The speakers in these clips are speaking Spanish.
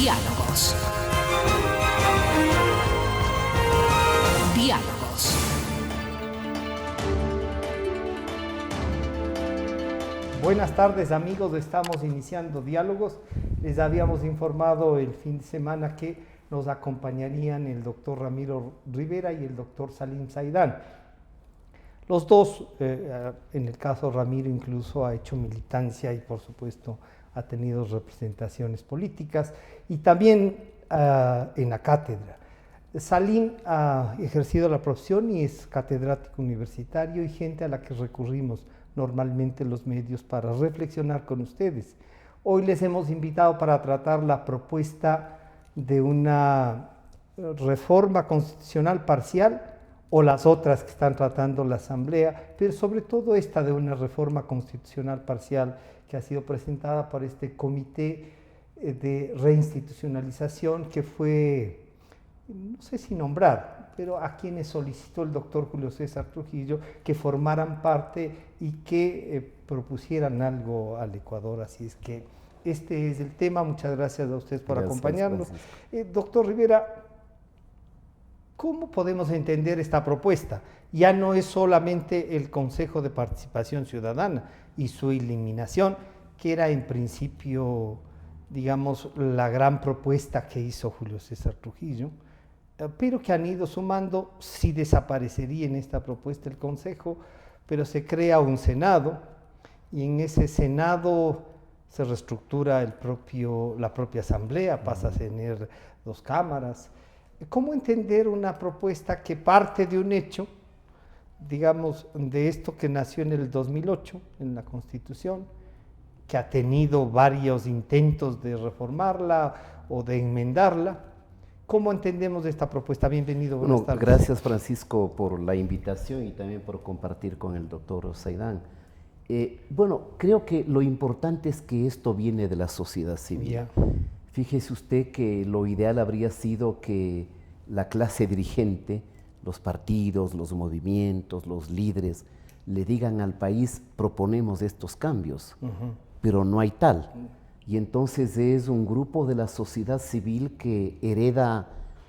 Diálogos. Diálogos. Buenas tardes, amigos, estamos iniciando Diálogos. Les habíamos informado el fin de semana que nos acompañarían el doctor Ramiro Rivera y el doctor Salim Saidán. Los dos, en el caso Ramiro incluso ha hecho militancia y por supuesto ha tenido representaciones políticas y también en la cátedra. Salim ha ejercido la profesión y es catedrático universitario y gente a la que recurrimos normalmente los medios para reflexionar con ustedes. Hoy les hemos invitado para tratar la propuesta de una reforma constitucional parcial o las otras que están tratando la Asamblea, pero sobre todo esta de una reforma constitucional parcial que ha sido presentada por este comité de reinstitucionalización que fue, no sé si nombrado, pero a quienes solicitó el doctor Julio César Trujillo que formaran parte y que propusieran algo al Ecuador. Así es que este es el tema. Muchas gracias a ustedes por acompañarnos. Doctor Rivera, ¿cómo podemos entender esta propuesta? Ya no es solamente el Consejo de Participación Ciudadana y su eliminación, que era en principio, digamos, la gran propuesta que hizo Julio César Trujillo, pero que han ido sumando. Sí desaparecería en esta propuesta el Consejo, pero se crea un Senado, y en ese Senado se reestructura la propia Asamblea, pasa a tener 2 cámaras. ¿Cómo entender una propuesta que parte de un hecho, digamos, de esto que nació en el 2008, en la Constitución, que ha tenido varios intentos de reformarla o de enmendarla? ¿Cómo entendemos esta propuesta? Bienvenido, buenas tardes. Gracias, Francisco, por la invitación y también por compartir con el doctor Saidán. Creo que lo importante es que esto viene de la sociedad civil. Yeah. Fíjese usted que lo ideal habría sido que la clase dirigente, los partidos, los movimientos, los líderes, le digan al país: proponemos estos cambios, pero no hay tal. Y entonces es un grupo de la sociedad civil que hereda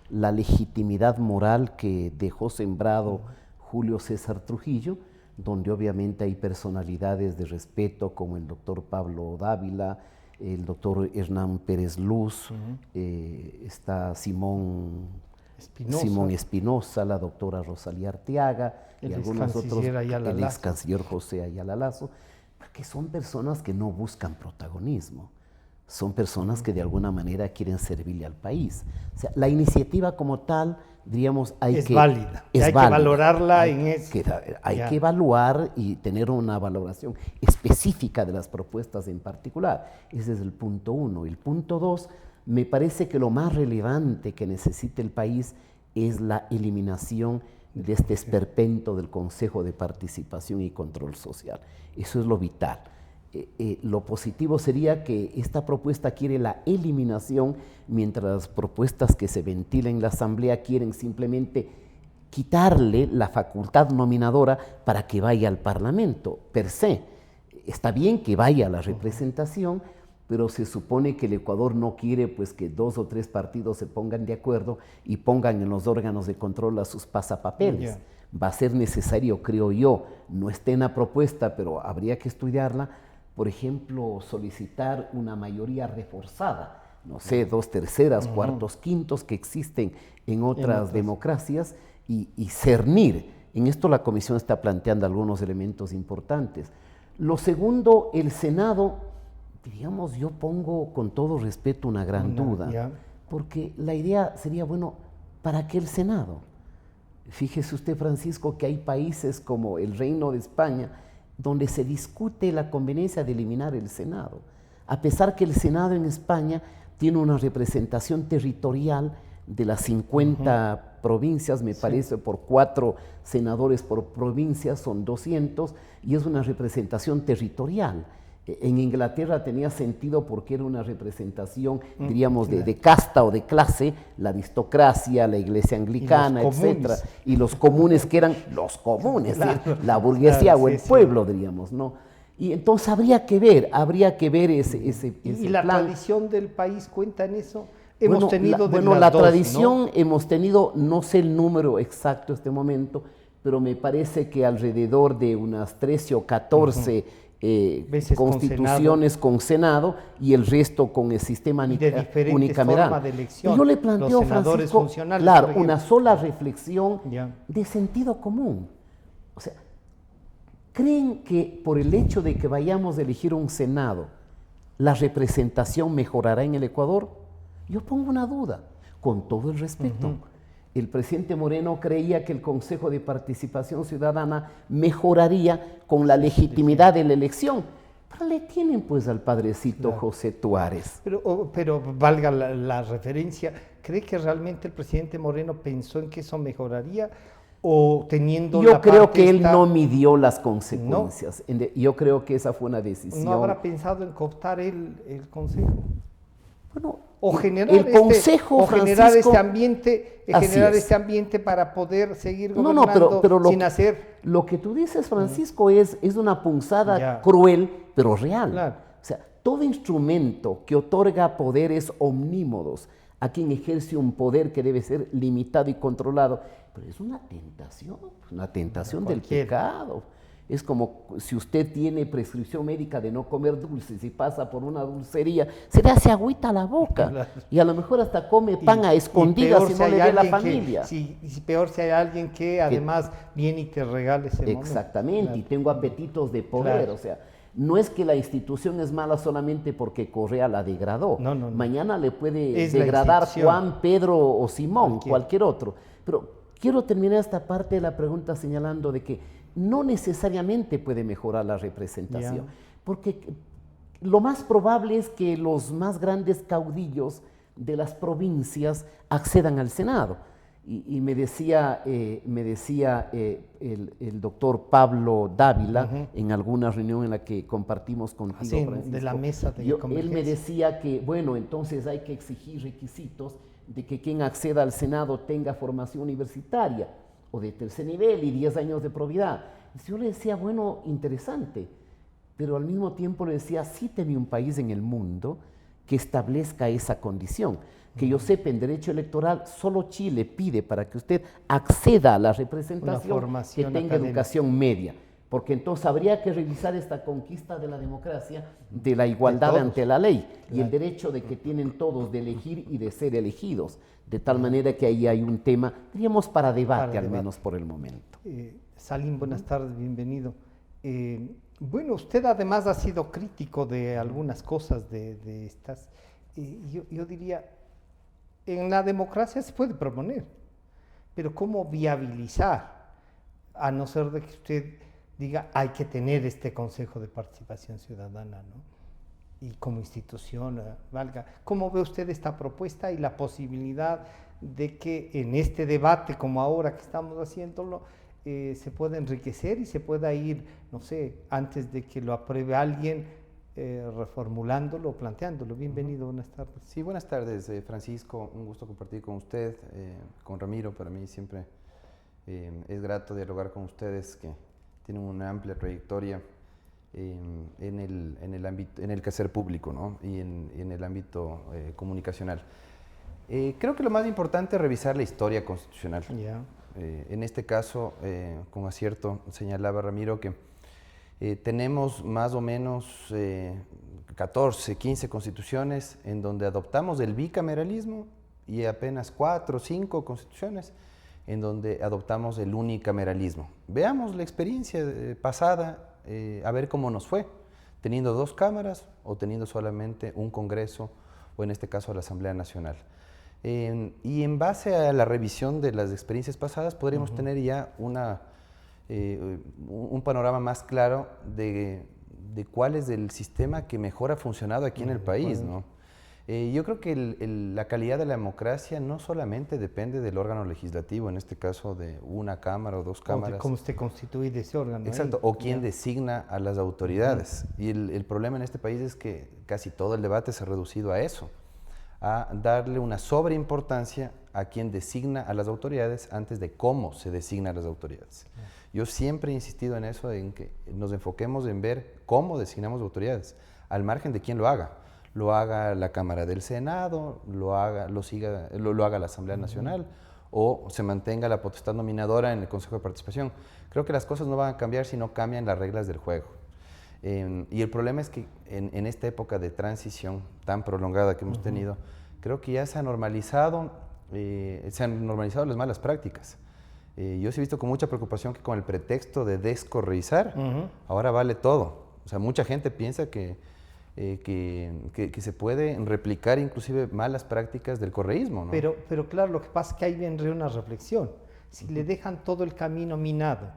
la legitimidad moral que dejó sembrado Julio César Trujillo, donde obviamente hay personalidades de respeto como el doctor Pablo Dávila, el doctor Hernán Pérez Luz, está Simón Espinosa, la doctora Rosalía Arteaga, y algunos otros, el ex canciller José Ayala Lazo, porque son personas que no buscan protagonismo. Son personas que de alguna manera quieren servirle al país. O sea, la iniciativa como tal, diríamos, es válida. Hay que valorarla en eso. Hay que evaluar y tener una valoración específica de las propuestas en particular. Ese es el punto 1. El punto 2, me parece que lo más relevante que necesita el país es la eliminación de este esperpento del Consejo de Participación y Control Social. Eso es lo vital. Lo positivo sería que esta propuesta quiere la eliminación, mientras las propuestas que se ventilan en la Asamblea quieren simplemente quitarle la facultad nominadora para que vaya al Parlamento, per se. Está bien que vaya a la representación, pero se supone que el Ecuador no quiere pues que 2 o 3 partidos se pongan de acuerdo y pongan en los órganos de control a sus pasapapeles. Va a ser necesario, creo yo, no está en la propuesta, pero habría que estudiarla, por ejemplo, solicitar una mayoría reforzada, no sé, 2/3, 4/5 quintos que existen en otras democracias y cernir. En esto la Comisión está planteando algunos elementos importantes. Lo segundo, el Senado, digamos, yo pongo con todo respeto una gran duda, porque la idea sería, bueno, ¿para qué el Senado? Fíjese usted, Francisco, que hay países como el Reino de España donde se discute la conveniencia de eliminar el Senado, a pesar que el Senado en España tiene una representación territorial de las 50 provincias, me parece, por 4 senadores por provincia, son 200, y es una representación territorial. En Inglaterra tenía sentido porque era una representación, diríamos, de casta o de clase, la aristocracia, la iglesia anglicana, etcétera, y los comunes que eran los comunes, claro, la burguesía o el pueblo, diríamos, ¿no? Y entonces habría que ver ese ¿Y la tradición del país cuenta en eso? hemos tenido de bueno, las la dos, tradición ¿no? hemos tenido, no sé el número exacto en este momento, pero me parece que alrededor de unas 13 o 14 Veces constituciones con Senado y el resto con el sistema y de diferentes unicameral. formas de elección. Y yo le Los planteo, senadores Francisco, funcionales, claro, por ejemplo. una sola reflexión Ya. de sentido común. O sea, ¿creen que por el hecho de que vayamos a elegir un Senado, la representación mejorará en el Ecuador? Yo pongo una duda, con todo el respeto. El presidente Moreno creía que el Consejo de Participación Ciudadana mejoraría con la legitimidad de la elección. Pero le tienen pues al padrecito José Tuárez. Pero valga la referencia, ¿cree que realmente el presidente Moreno pensó en que eso mejoraría? O teniendo Yo la creo parte que él esta, no midió las consecuencias. Yo creo que esa fue una decisión. ¿no habrá pensado en cooptar el Consejo? Bueno, O generar, el Consejo, generar Francisco, generar es. este ambiente para poder seguir No, gobernando pero sin hacer. lo que tú dices, Francisco, es una punzada Ya. cruel, pero real. Claro. O sea, todo instrumento que otorga poderes omnímodos a quien ejerce un poder que debe ser limitado y controlado, pero es una tentación del pecado. Es como si usted tiene prescripción médica de no comer dulces y pasa por una dulcería, se le hace agüita a la boca. Claro. Y a lo mejor hasta come pan a escondidas si no le ve la familia. Y peor si hay alguien que además viene y te regala ese momento. Exactamente, Claro. y tengo apetitos de poder. Claro. O sea, no es que la institución es mala solamente porque Correa la degradó. No. Mañana le puede Es la degradar institución. Juan, Pedro o Simón, Cualquiera. cualquier otro. Pero quiero terminar esta parte de la pregunta señalando de que no necesariamente puede mejorar la representación, Ya. porque lo más probable es que los más grandes caudillos de las provincias accedan al Senado. Y me decía el doctor Pablo Dávila en alguna reunión en la que compartimos contigo, Sí, Francisco, de la mesa de él me convergencia. decía que, bueno, entonces hay que exigir requisitos de que quien acceda al Senado tenga formación universitaria o de tercer nivel y 10 años de probidad. Yo le decía, bueno, interesante, pero al mismo tiempo le decía, cíteme un país en el mundo que establezca esa condición. Que yo sepa, en derecho electoral, solo Chile pide para que usted acceda a la representación que tenga académica. educación media, porque entonces habría que revisar esta conquista de la democracia, de la igualdad ante la ley y el derecho de que tienen todos de elegir y de ser elegidos, de tal manera que ahí hay un tema, diríamos, para debate al menos por el momento. Salim, buenas tardes, bienvenido. Bueno, usted además ha sido crítico de algunas cosas de estas. Yo diría, en la democracia se puede proponer, pero ¿cómo viabilizar? A no ser de que usted diga, hay que tener este Consejo de Participación Ciudadana, ¿no? Y como institución, valga. ¿Cómo ve usted esta propuesta y la posibilidad de que en este debate, como ahora que estamos haciéndolo, se pueda enriquecer y se pueda ir, no sé, antes de que lo apruebe alguien, reformulándolo o planteándolo? Bienvenido, buenas tardes. Sí, buenas tardes, Francisco. Un gusto compartir con usted, con Ramiro. Para mí siempre es grato dialogar con ustedes, que tienen una amplia trayectoria en el quehacer público, ¿no? y en el ámbito comunicacional. Creo que lo más importante es revisar la historia constitucional. Ya. En este caso, con acierto, señalaba Ramiro que tenemos más o menos 14, 15 constituciones en donde adoptamos el bicameralismo y apenas 4 o 5 constituciones en donde adoptamos el unicameralismo. Veamos la experiencia pasada, a ver cómo nos fue, teniendo 2 cámaras o teniendo solamente un Congreso o en este caso la Asamblea Nacional. Y en base a la revisión de las experiencias pasadas podríamos tener ya un panorama más claro de cuál es el sistema que mejor ha funcionado aquí en el país, ¿no? Yo creo que la calidad de la democracia no solamente depende del órgano legislativo, en este caso de una cámara o 2 cámaras. O de cómo esté constituido ese órgano. Exacto, o quién designa a las autoridades. Y el problema en este país es que casi todo el debate se ha reducido a eso, a darle una sobreimportancia a quien designa a las autoridades antes de cómo se designa a las autoridades. Yo siempre he insistido en eso, en que nos enfoquemos en ver cómo designamos autoridades, al margen de quién lo haga. lo haga la Cámara del Senado, lo haga la Asamblea Nacional, o se mantenga la potestad nominadora en el Consejo de Participación. Creo que las cosas no van a cambiar si no cambian las reglas del juego. Y el problema es que en esta época de transición tan prolongada que hemos tenido, creo que ya se han normalizado las malas prácticas. Yo sí he visto con mucha preocupación que con el pretexto de descorreizar, ahora vale todo. O sea, mucha gente piensa que se puede replicar inclusive malas prácticas del correísmo, ¿no? Pero claro, lo que pasa es que ahí vendría una reflexión. Si le dejan todo el camino minado,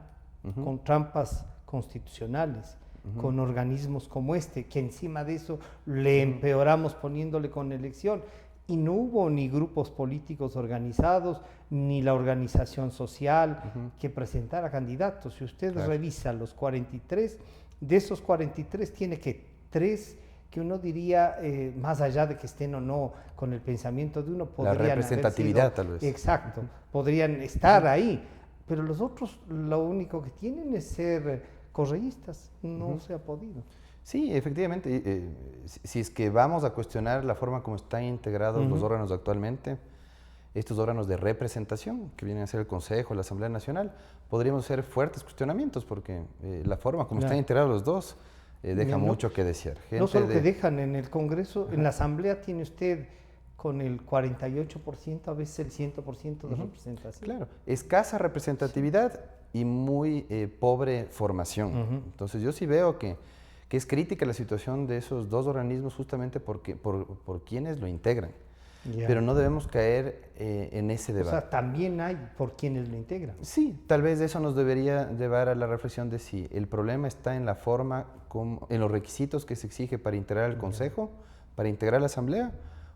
con trampas constitucionales, con organismos como este, que encima de eso le empeoramos poniéndole con elección, y no hubo ni grupos políticos organizados, ni la organización social que presentara candidatos. Si usted revisa los 43, de esos 43 tiene que 3 que uno diría, más allá de que estén o no con el pensamiento de uno, podrían la representatividad tal vez. Exacto, podrían estar ahí, pero los otros lo único que tienen es ser correístas, no se ha podido. Sí, efectivamente, si es que vamos a cuestionar la forma como están integrados los órganos actualmente, estos órganos de representación, que vienen a ser el Consejo, la Asamblea Nacional, podríamos hacer fuertes cuestionamientos, porque la forma como están integrados los dos deja mucho que desear. No solo que dejan en el Congreso, en la Asamblea tiene usted con el 48%, a veces el 100% de representación. Claro, escasa representatividad y muy pobre formación. Entonces yo sí veo que es crítica la situación de esos dos organismos justamente por quienes lo integran. Pero no debemos caer en ese debate. O sea, también hay por quienes lo integran. Sí, tal vez eso nos debería llevar a la reflexión de si el problema está en la forma, en los requisitos que se exige para integrar el Consejo, para integrar la Asamblea,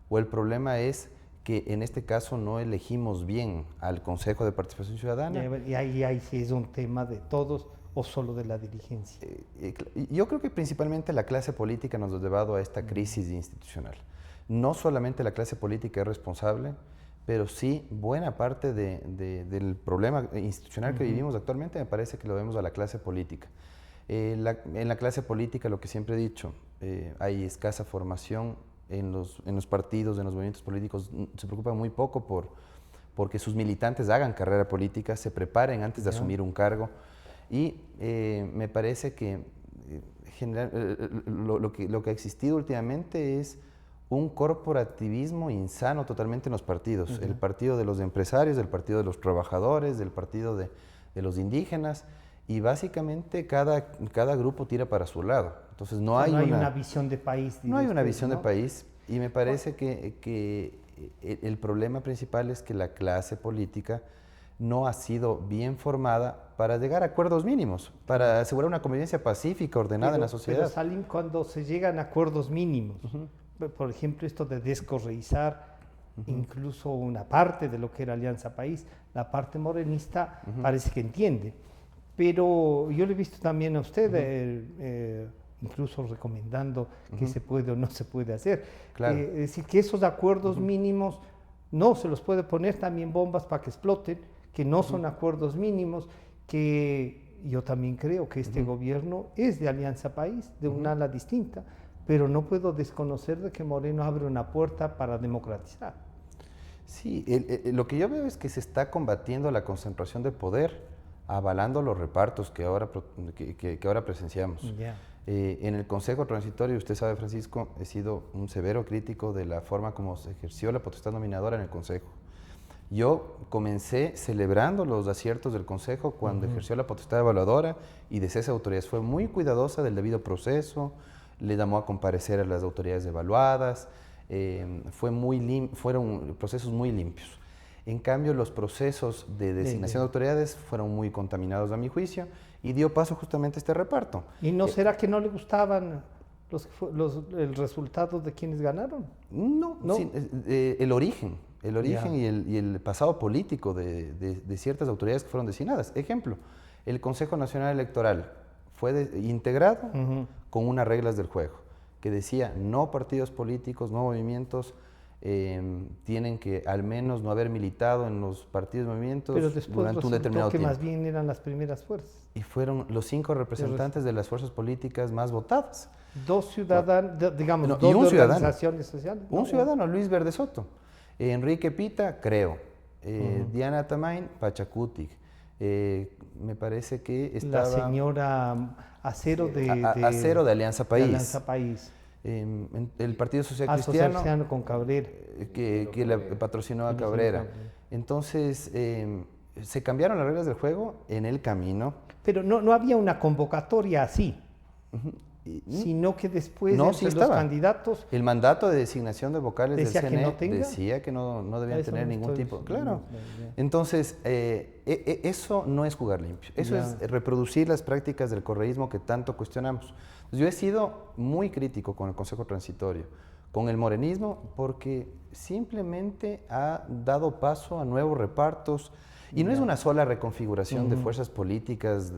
o el problema es que en este caso no elegimos bien al Consejo de Participación Ciudadana. Y ahí sí es un tema de todos o solo de la dirigencia. Yo creo que principalmente la clase política nos ha llevado a esta crisis institucional. No solamente la clase política es responsable, pero sí buena parte del problema institucional que vivimos actualmente me parece que lo vemos a la clase política. En la clase política, lo que siempre he dicho, hay escasa formación en los partidos, en los movimientos políticos, se preocupan muy poco porque sus militantes hagan carrera política, se preparen antes de asumir un cargo. Y me parece que lo que ha existido últimamente es un corporativismo insano totalmente en los partidos. El partido de los empresarios, el partido de los trabajadores, del partido de los indígenas, y básicamente cada grupo tira para su lado. Entonces no hay una visión de país. No hay una visión de país, y me parece que el problema principal es que la clase política no ha sido bien formada para llegar a acuerdos mínimos, para asegurar una convivencia pacífica, ordenada en la sociedad. Pero Salim, cuando se llegan a acuerdos mínimos, por ejemplo, esto de descorreizar incluso una parte de lo que era Alianza País, la parte morenista parece que entiende. Pero yo le he visto también a usted, incluso recomendando que se puede o no se puede hacer. Claro. Es decir, que esos acuerdos mínimos no se los puede poner también bombas para que exploten, que no son acuerdos mínimos, que yo también creo que este gobierno es de Alianza País, de un ala distinta, pero no puedo desconocer de que Moreno abre una puerta para democratizar. Sí, lo que yo veo es que se está combatiendo la concentración de poder, avalando los repartos que ahora presenciamos. En el Consejo Transitorio, usted sabe, Francisco, he sido un severo crítico de la forma como se ejerció la potestad nominadora en el Consejo. Yo comencé celebrando los aciertos del Consejo cuando ejerció la potestad evaluadora y de cese de autoridades. Fue muy cuidadosa del debido proceso, le llamó a comparecer a las autoridades evaluadas, fueron procesos muy limpios. En cambio, los procesos de designación de autoridades fueron muy contaminados a mi juicio y dio paso justamente a este reparto. ¿Y no será que no le gustaban el resultado de quienes ganaron? No. Sí, el origen y el pasado político de ciertas autoridades que fueron designadas. Ejemplo, el Consejo Nacional Electoral fue integrado con unas reglas del juego que decía no partidos políticos, no movimientos tienen que al menos no haber militado en los partidos y movimientos Pero después durante un determinado que tiempo. más bien eran las primeras fuerzas. Y fueron los 5 representantes de las fuerzas políticas más votadas. Dos ciudadanos, digamos, No, y dos un de ciudadano. organizaciones sociales. Un ¿no? ciudadano, Luis Verde Soto. Enrique Pita, creo. Diana Tamain, Pachacutic. Me parece que estaba... La señora Acero de Acero de Alianza País. de Alianza País. El Partido Social Social Cristiano, Cristiano con Cabrera. que le patrocinó a Cabrera. Entonces, se cambiaron las reglas del juego en el camino. Pero no había una convocatoria así, sino que después No, entre sí los estaba. candidatos El mandato de designación de vocales Decía del que CNE no tenga. decía que no debían Eso tener no ningún estoy tipo. seguro. Claro. Ya. Entonces, eso no es jugar limpio. Eso Ya. es reproducir las prácticas del correísmo que tanto cuestionamos. Yo he sido muy crítico con el Consejo Transitorio, con el morenismo, porque simplemente ha dado paso a nuevos repartos. Y no es una sola reconfiguración de fuerzas políticas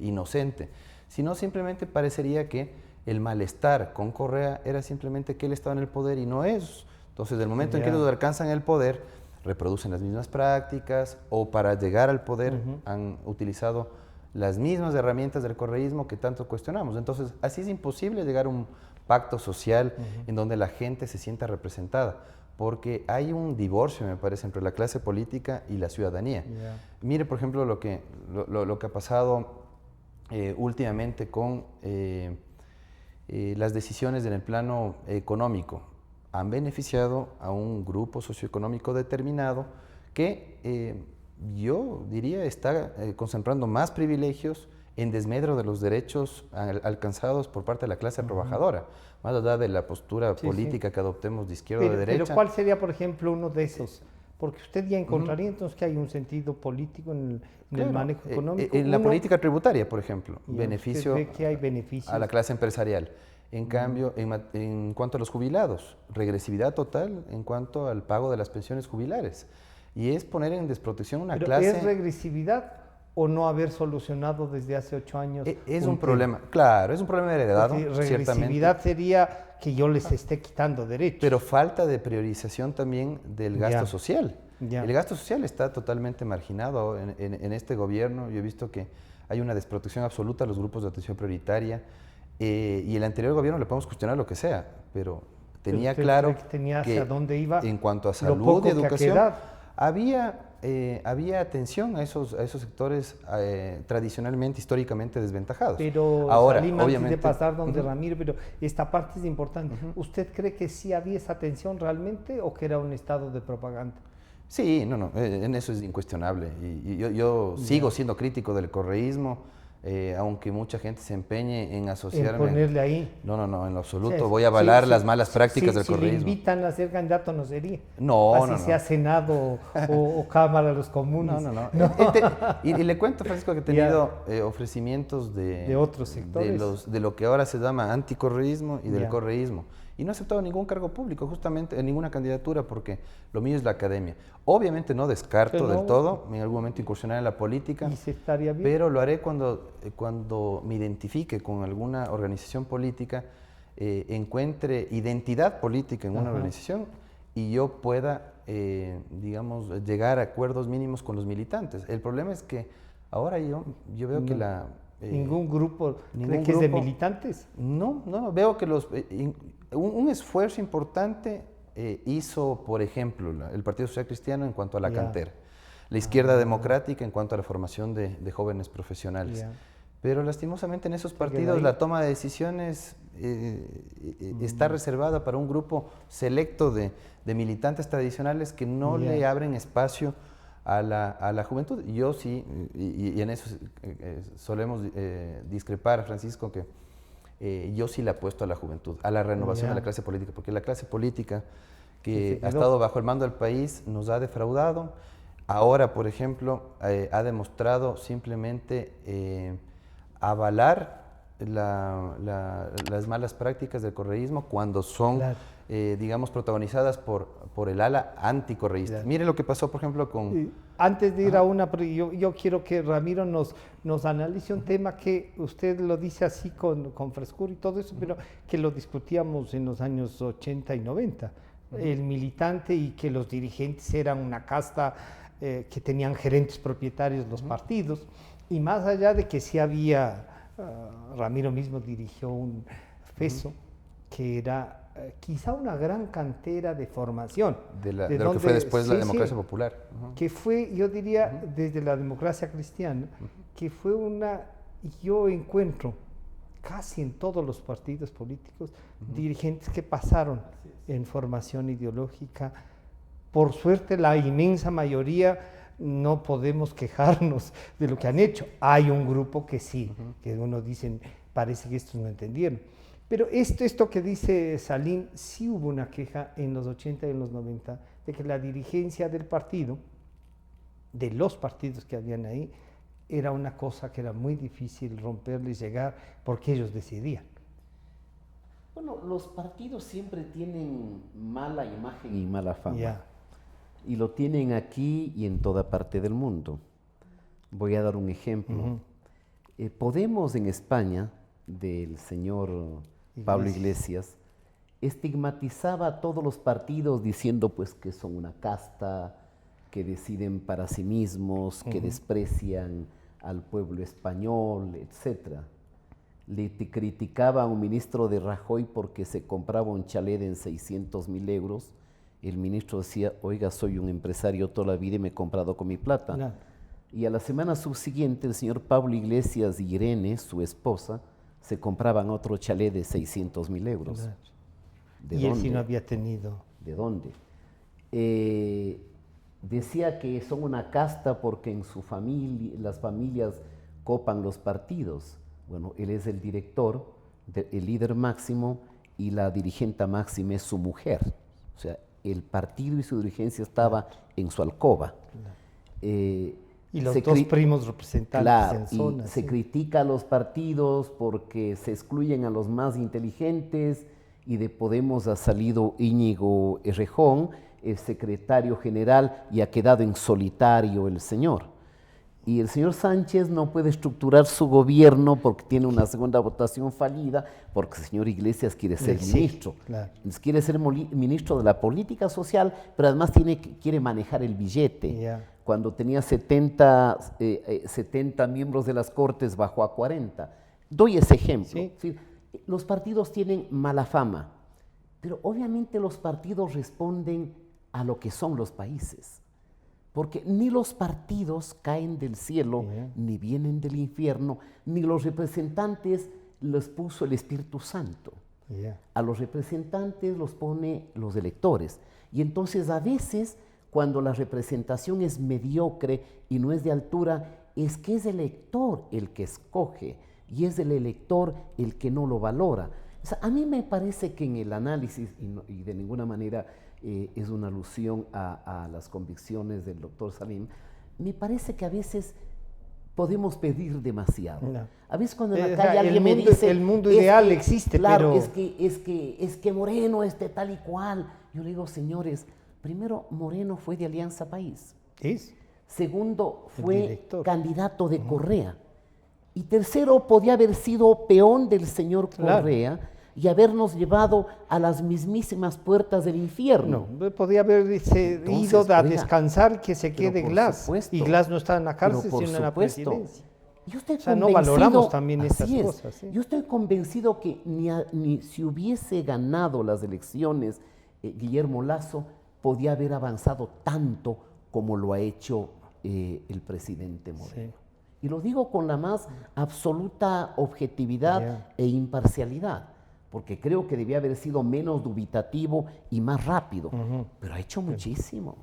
inocente, sino simplemente parecería que el malestar con Correa era simplemente que él estaba en el poder y no ellos. Entonces, del momento en que ellos alcanzan el poder, reproducen las mismas prácticas o para llegar al poder han utilizado las mismas herramientas del correísmo que tanto cuestionamos. Entonces, así es imposible llegar a un pacto social en donde la gente se sienta representada, porque hay un divorcio, me parece, entre la clase política y la ciudadanía. Mire, por ejemplo, lo que ha pasado últimamente con las decisiones en el plano económico. Han beneficiado a un grupo socioeconómico determinado que yo diría está concentrando más privilegios en desmedro de los derechos alcanzados por parte de la clase trabajadora, más allá de la postura política que adoptemos de izquierda o de derecha. Pero ¿cuál sería, por ejemplo, uno de esos? Porque usted ya encontraría entonces que hay un sentido político en el manejo económico. En la política tributaria, por ejemplo, beneficio ve que hay beneficios a la clase empresarial. En cambio, en cuanto a los jubilados, regresividad total en cuanto al pago de las pensiones jubilares. Y es poner en desprotección una Pero clase... ¿es regresividad o no haber solucionado desde hace 8 años? Es un problema, claro, es un problema heredado, regresividad ciertamente. Sería que yo les esté quitando derechos. Pero falta de priorización también del gasto social. Ya. El gasto social está totalmente marginado en este gobierno. Yo he visto que hay una desprotección absoluta a los grupos de atención prioritaria. Y el anterior gobierno le podemos cuestionar lo que sea, pero tenía ¿Usted claro cree que tenía hacia dónde iba? En cuanto a Lo salud poco y que ha educación, quedado. había atención a esos sectores tradicionalmente, históricamente desventajados. Pero ahora, Salim, antes obviamente, de pasar donde Ramiro, pero esta parte es importante. ¿Usted cree que sí había esa atención realmente o que era un estado de propaganda? Sí, no, en eso es incuestionable. Y yo sigo siendo crítico del correísmo, aunque mucha gente se empeñe en asociarme. En ponerle ahí. No, en lo absoluto. Sí, Voy a avalar sí, las malas prácticas del si correísmo. Si le invitan a ser candidato, no sería. No, Así sea Senado o Cámara de los Comunes. No. Y le cuento, Francisco, que he tenido ofrecimientos de otros sectores. de lo que ahora se llama anticorreísmo y del correísmo. Y no he aceptado ningún cargo público, justamente, en ninguna candidatura, porque lo mío es la academia. Obviamente no descarto del todo en algún momento incursionar en la política, Y se estaría bien. pero lo haré cuando me identifique con alguna organización política, encuentre identidad política en una organización y yo pueda, digamos, llegar a acuerdos mínimos con los militantes. El problema es que ahora yo veo que ¿Ningún grupo cree que es de militantes? No, veo que un esfuerzo importante hizo, por ejemplo, el Partido Social Cristiano en cuanto a la cantera, la izquierda democrática en cuanto a la formación de jóvenes profesionales. Pero lastimosamente en esos partidos la toma de decisiones está reservada para un grupo selecto de militantes tradicionales que no le abren espacio a la juventud. Yo sí, y en eso solemos discrepar, Francisco, que yo sí le apuesto a la juventud, a la renovación de la clase política, porque la clase política que ha estado bajo el mando del país nos ha defraudado. Ahora, por ejemplo, ha demostrado simplemente avalar las malas prácticas del correísmo cuando son, digamos, protagonizadas por el ala anticorreísta. Mire lo que pasó, por ejemplo, con... Antes de ir a una, yo quiero que Ramiro nos analice un tema que usted lo dice así con frescura y todo eso, pero que lo discutíamos en los años 80 y 90. el militante y que los dirigentes eran una casta que tenían gerentes propietarios los partidos. Y más allá de que sí había, Ramiro mismo dirigió un FESO, que era quizá una gran cantera de formación. De lo que fue después la democracia popular. Que fue, yo diría, desde la democracia cristiana, que fue yo encuentro casi en todos los partidos políticos dirigentes que pasaron en formación ideológica. Por suerte, la inmensa mayoría no podemos quejarnos de lo que han hecho. Hay un grupo que sí, que uno dicen, parece que estos no entendieron. Pero esto que dice Salim, sí hubo una queja en los 80 y en los 90 de que la dirigencia del partido, de los partidos que habían ahí, era una cosa que era muy difícil romperle y llegar porque ellos decidían. Bueno, los partidos siempre tienen mala imagen y mala fama. Yeah. Y lo tienen aquí y en toda parte del mundo. Voy a dar un ejemplo. Podemos en España, del señor Pablo Iglesias, estigmatizaba a todos los partidos diciendo pues que son una casta, que deciden para sí mismos, que desprecian al pueblo español, etc. Le criticaba a un ministro de Rajoy porque se compraba un chalet en 600.000 euros. El ministro decía, oiga, soy un empresario toda la vida y me he comprado con mi plata. No. Y a la semana subsiguiente el señor Pablo Iglesias y Irene, su esposa, se compraban otro chalet de 600.000 euros. Claro. ¿De y dónde? él sí no había tenido. ¿De dónde? Decía que son una casta porque en su familia, las familias copan los partidos. Bueno, él es el director, el líder máximo, y la dirigente máxima es su mujer. O sea, el partido y su dirigencia estaba en su alcoba. Y los dos primos representantes en zona. Se critica a los partidos porque se excluyen a los más inteligentes, y de Podemos ha salido Íñigo Errejón, el secretario general, y ha quedado en solitario el señor. Y el señor Sánchez no puede estructurar su gobierno porque tiene una segunda votación fallida, porque el señor Iglesias quiere ser ministro. Claro. Quiere ser ministro de la política social, pero además quiere manejar el billete. Yeah. Cuando tenía 70 miembros de las Cortes, bajó a 40. Doy ese ejemplo. Sí. Sí, los partidos tienen mala fama, pero obviamente los partidos responden a lo que son los países. Porque ni los partidos caen del cielo, ni vienen del infierno, ni los representantes los puso el Espíritu Santo. A los representantes los pone los electores. Y entonces a veces, cuando la representación es mediocre y no es de altura, es que es el elector el que escoge y es el elector el que no lo valora. O sea, a mí me parece que en el análisis, y de ninguna manera es una alusión a las convicciones del doctor Salim, me parece que a veces podemos pedir demasiado. No. A veces cuando en la calle alguien me dice... El mundo ideal existe, claro, pero... es que Moreno es de tal y cual. Yo le digo, señores, primero, Moreno fue de Alianza País. ¿Es? Segundo, fue candidato de Correa. Y tercero, podía haber sido peón del señor Correa, y habernos llevado a las mismísimas puertas del infierno. No, podía haber ido a descansar, que se quede Glass. Supuesto, y Glass no está en la cárcel, sino en la presidencia. Yo estoy no valoramos también estas cosas. ¿Sí? Yo estoy convencido que ni si hubiese ganado las elecciones Guillermo Lasso, podía haber avanzado tanto como lo ha hecho el presidente Moreno. Sí. Y lo digo con la más absoluta objetividad e imparcialidad, porque creo que debía haber sido menos dubitativo y más rápido, pero ha hecho muchísimo.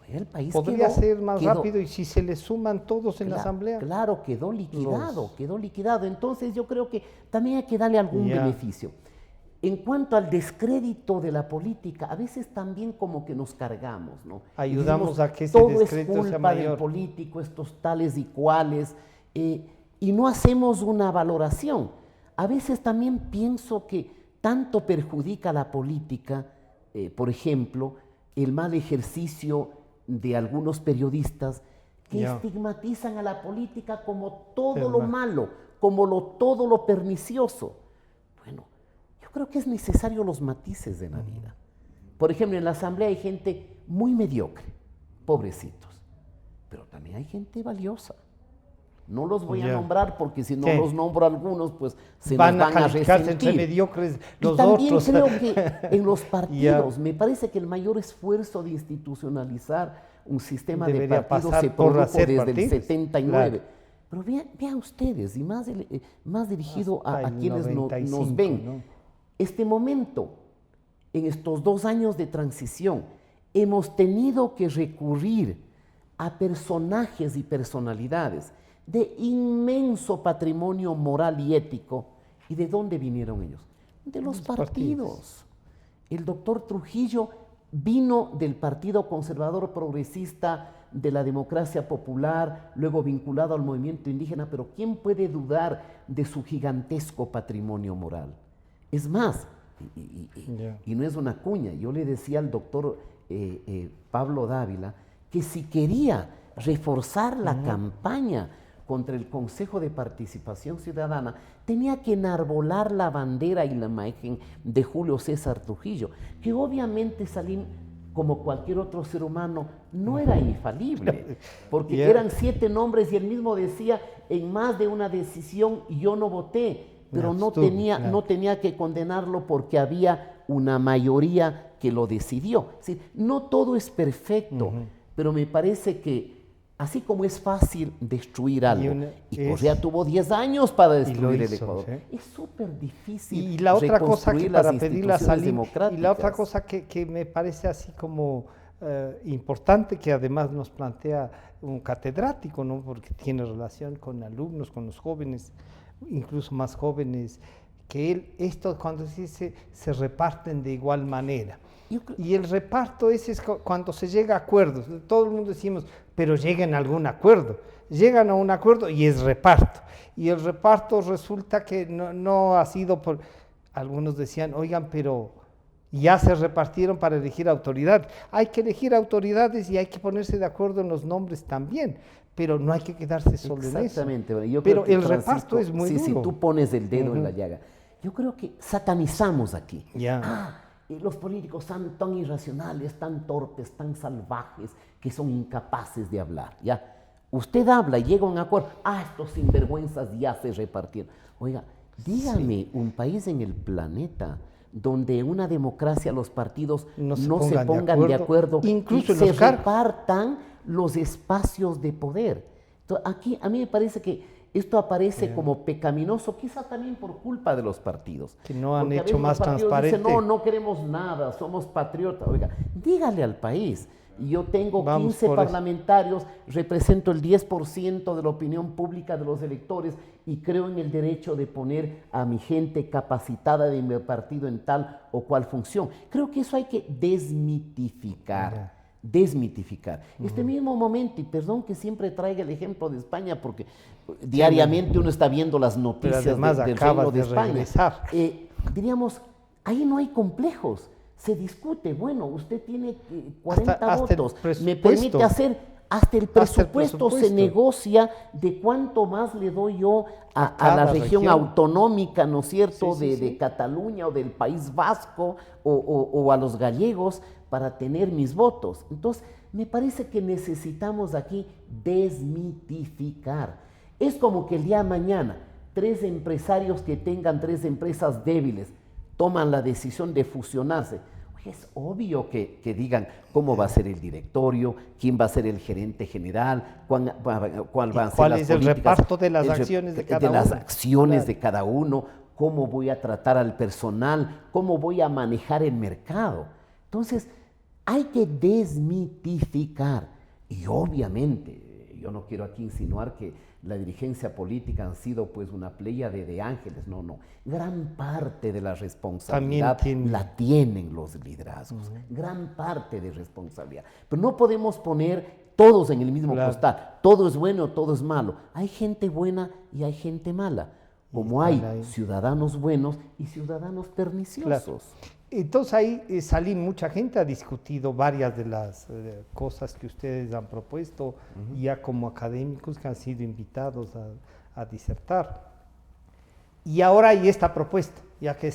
El país podría ser más rápido, y si se le suman todos en la asamblea. Claro, quedó liquidado. Entonces yo creo que también hay que darle algún beneficio. En cuanto al descrédito de la política, a veces también como que nos cargamos, ¿no? Ayudamos decimos, a que ese descrédito sea mayor. Todo es culpa del político, estos tales y cuales, y no hacemos una valoración. A veces también pienso que tanto perjudica a la política, por ejemplo, el mal ejercicio de algunos periodistas que estigmatizan a la política como todo lo malo, como todo lo pernicioso. Bueno, yo creo que es necesario los matices de la vida. Por ejemplo, en la asamblea hay gente muy mediocre, pobrecitos, pero también hay gente valiosa. No los voy a nombrar porque si no los nombro a algunos, pues se nos van a calificarse resentir. entre mediocres los y también otros. creo que en los partidos, me parece que el mayor esfuerzo de institucionalizar un sistema Debería de partidos pasar se por produjo hacer desde partidos. el 79. Claro. Pero vean ustedes, y más dirigido Hasta a el quienes nos 95, ven, ¿no? este momento, en estos 2 años de transición, hemos tenido que recurrir a personajes y personalidades de inmenso patrimonio moral y ético. ¿Y de dónde vinieron ellos? De los partidos. El doctor Trujillo vino del Partido Conservador Progresista de la Democracia Popular, luego vinculado al movimiento indígena, pero ¿quién puede dudar de su gigantesco patrimonio moral? Es más, y no es una cuña, yo le decía al doctor Pablo Dávila que si quería reforzar la campaña contra el Consejo de Participación Ciudadana, tenía que enarbolar la bandera y la imagen de Julio César Trujillo, que obviamente Salim, como cualquier otro ser humano, no era infalible, porque eran 7 nombres y él mismo decía, en más de una decisión yo no voté, pero no tenía que condenarlo porque había una mayoría que lo decidió. Es decir, no todo es perfecto, pero me parece que así como es fácil destruir algo, y Correa tuvo 10 años para destruir el Ecuador, es súper difícil. Y la otra cosa que para pedirle a Salim, y la otra cosa que me parece así como importante, que además nos plantea un catedrático, ¿no? Porque tiene relación con alumnos, con los jóvenes, incluso más jóvenes que él, esto cuando se reparten de igual manera. Y el reparto ese es cuando se llega a acuerdos. Todo el mundo decimos, pero lleguen a algún acuerdo. Llegan a un acuerdo y es reparto. Y el reparto resulta que no ha sido por... Algunos decían, oigan, pero ya se repartieron para elegir autoridades. Hay que elegir autoridades y hay que ponerse de acuerdo en los nombres también. Pero no hay que quedarse solo en eso. Exactamente. Yo pero creo que, el reparto es muy duro. Si tú pones el dedo en la llaga. Yo creo que satanizamos aquí. Los políticos son tan irracionales, tan torpes, tan salvajes, que son incapaces de hablar. ¿Ya? Usted habla y llega a un acuerdo. Estos sinvergüenzas ya se repartieron. Oiga, dígame un país en el planeta donde en una democracia los partidos no se pongan de acuerdo incluso y se repartan los espacios de poder. Entonces, aquí a mí me parece que esto aparece como pecaminoso, quizás también por culpa de los partidos. Que no han hecho más transparente. Dicen, no queremos nada, somos patriotas. Oiga, dígale al país. Yo tengo 15 parlamentarios, represento el 10% de la opinión pública de los electores y creo en el derecho de poner a mi gente capacitada de mi partido en tal o cual función. Creo que eso hay que desmitificar. Este mismo momento, y perdón que siempre traiga el ejemplo de España, porque diariamente uno está viendo las noticias del Reino de España. Diríamos, ahí no hay complejos, se discute, bueno, usted tiene 40 votos, me permite hacer, hasta el presupuesto se negocia de cuánto más le doy yo a la región autonómica, ¿no es cierto?, de Cataluña o del País Vasco o a los gallegos, para tener mis votos. Entonces, me parece que necesitamos aquí desmitificar. Es como que el día de mañana, 3 empresarios que tengan 3 empresas débiles toman la decisión de fusionarse. Oye, es obvio que digan cómo va a ser el directorio, quién va a ser el gerente general, cuál van a ser las políticas, el reparto de las acciones de cada uno. De las acciones de cada uno, cómo voy a tratar al personal, cómo voy a manejar el mercado. Entonces, hay que desmitificar. Y obviamente, yo no quiero aquí insinuar que la dirigencia política han sido pues una pléyade de ángeles, no. Gran parte de la responsabilidad la tienen los liderazgos, gran parte de responsabilidad. Pero no podemos poner todos en el mismo costal, todo es bueno, todo es malo. Hay gente buena y hay gente mala, como hay ciudadanos buenos y ciudadanos perniciosos. Entonces ahí, Salim, mucha gente ha discutido varias de las cosas que ustedes han propuesto, ya como académicos que han sido invitados a disertar. Y ahora hay esta propuesta, ya que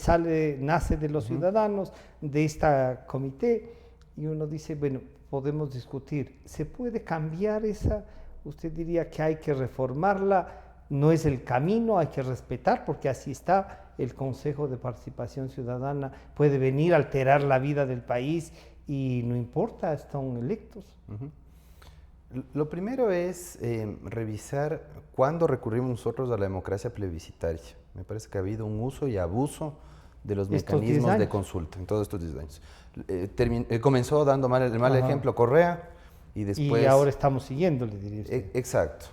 nace de los ciudadanos, de esta comité, y uno dice, bueno, podemos discutir, ¿se puede cambiar esa? Usted diría que hay que reformarla, no es el camino, hay que respetar, porque así está el Consejo de Participación Ciudadana, puede venir a alterar la vida del país y no importa, están electos. Lo primero es revisar cuándo recurrimos nosotros a la democracia plebiscitaria. Me parece que ha habido un uso y abuso de los mecanismos de consulta en todos estos 10 años. Comenzó dando el mal ejemplo Correa y después... Y ahora estamos siguiendo, le diría usted. Exacto.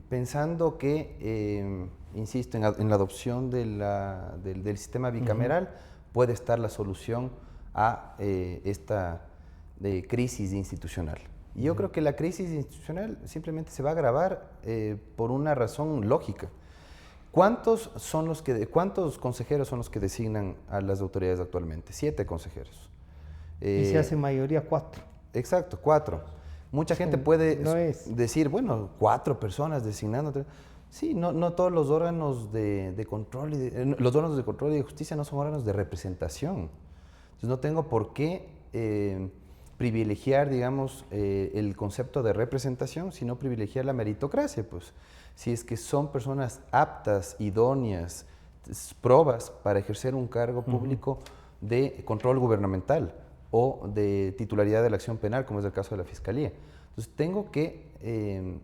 Pensando que, insisto, en la adopción del sistema bicameral puede estar la solución a esta crisis institucional. Y yo creo que la crisis institucional simplemente se va a agravar por una razón lógica. ¿Cuántos consejeros son los que designan a las autoridades actualmente? 7 consejeros. Y se hace mayoría 4. Exacto, 4. Mucha gente puede decir, bueno, 4 personas designando. Sí, no todos los órganos de control, los órganos de control y de justicia no son órganos de representación. Entonces no tengo por qué privilegiar, digamos, el concepto de representación, sino privilegiar la meritocracia, pues. Si es que son personas aptas, idóneas, probas para ejercer un cargo público de control gubernamental o de titularidad de la acción penal, como es el caso de la Fiscalía. Entonces tengo que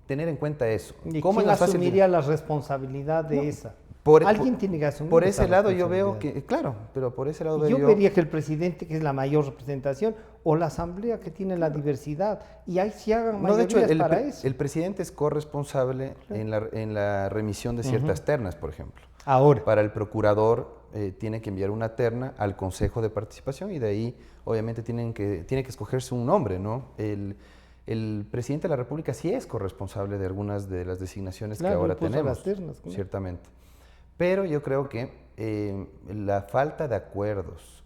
tener en cuenta eso. ¿Y quién asumiría la responsabilidad de esa? Alguien tiene que asumir. Por ese lado yo veo que, claro, pero por ese lado yo vería que el presidente, que es la mayor representación, o la asamblea, que tiene la diversidad, y ahí sí hagan mayorías para eso. El presidente es corresponsable en la remisión de ciertas ternas, por ejemplo. Ahora. Para el procurador tiene que enviar una terna al Consejo de Participación y de ahí obviamente tiene que escogerse un nombre, ¿no? El presidente de la República sí es corresponsable de algunas de las designaciones que ahora tenemos, las ternas, ciertamente. Pero yo creo que la falta de acuerdos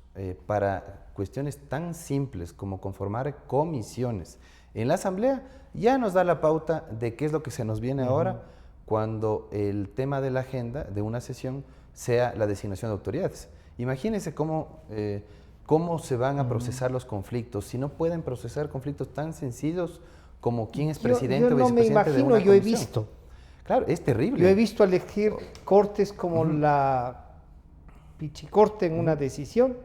para cuestiones tan simples como conformar comisiones en la Asamblea ya nos da la pauta de qué es lo que se nos viene ahora cuando el tema de la agenda de una sesión sea la designación de autoridades. Imagínense cómo se van a procesar los conflictos, si no pueden procesar conflictos tan sencillos como quién es presidente o vicepresidente de una comisión. Yo no me imagino, yo he visto. Claro, es terrible. Yo he visto elegir cortes como la Pichicorte en una decisión,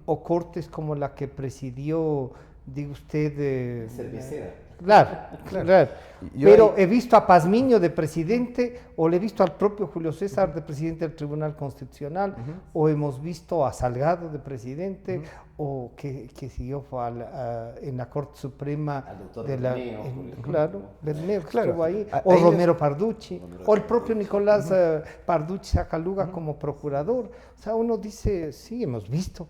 o cortes como la que presidió, diga usted... Cervecera. Claro. Pero he visto a Pazmiño de presidente, o le he visto al propio Julio César de presidente del Tribunal Constitucional, o hemos visto a Salgado de presidente, o que siguió en la Corte Suprema de la... Bermeo, que estuvo ahí, o Romero Parducci, o el propio Nicolás Parducci Sacaluga como procurador. O sea, uno dice, sí, hemos visto.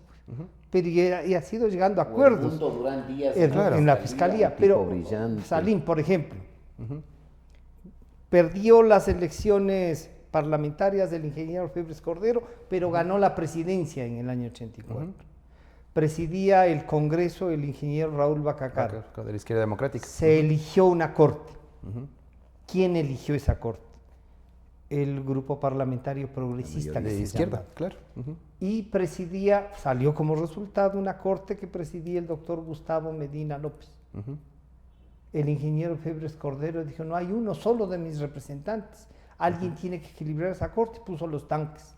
Pero y ha sido llegando a acuerdos en la Fiscalía. Pero Salim, por ejemplo, perdió las elecciones parlamentarias del ingeniero Febres Cordero, pero ganó la presidencia en el año 84. Presidía el Congreso el ingeniero Raúl Bacacar. De la Izquierda Democrática. Se eligió una corte. ¿Quién eligió esa corte? El grupo parlamentario progresista de izquierda, claro. Y salió como resultado una corte que presidía el doctor Gustavo Medina López. El ingeniero Febres Cordero dijo, no hay uno solo de mis representantes, alguien tiene que equilibrar esa corte, y puso los tanques.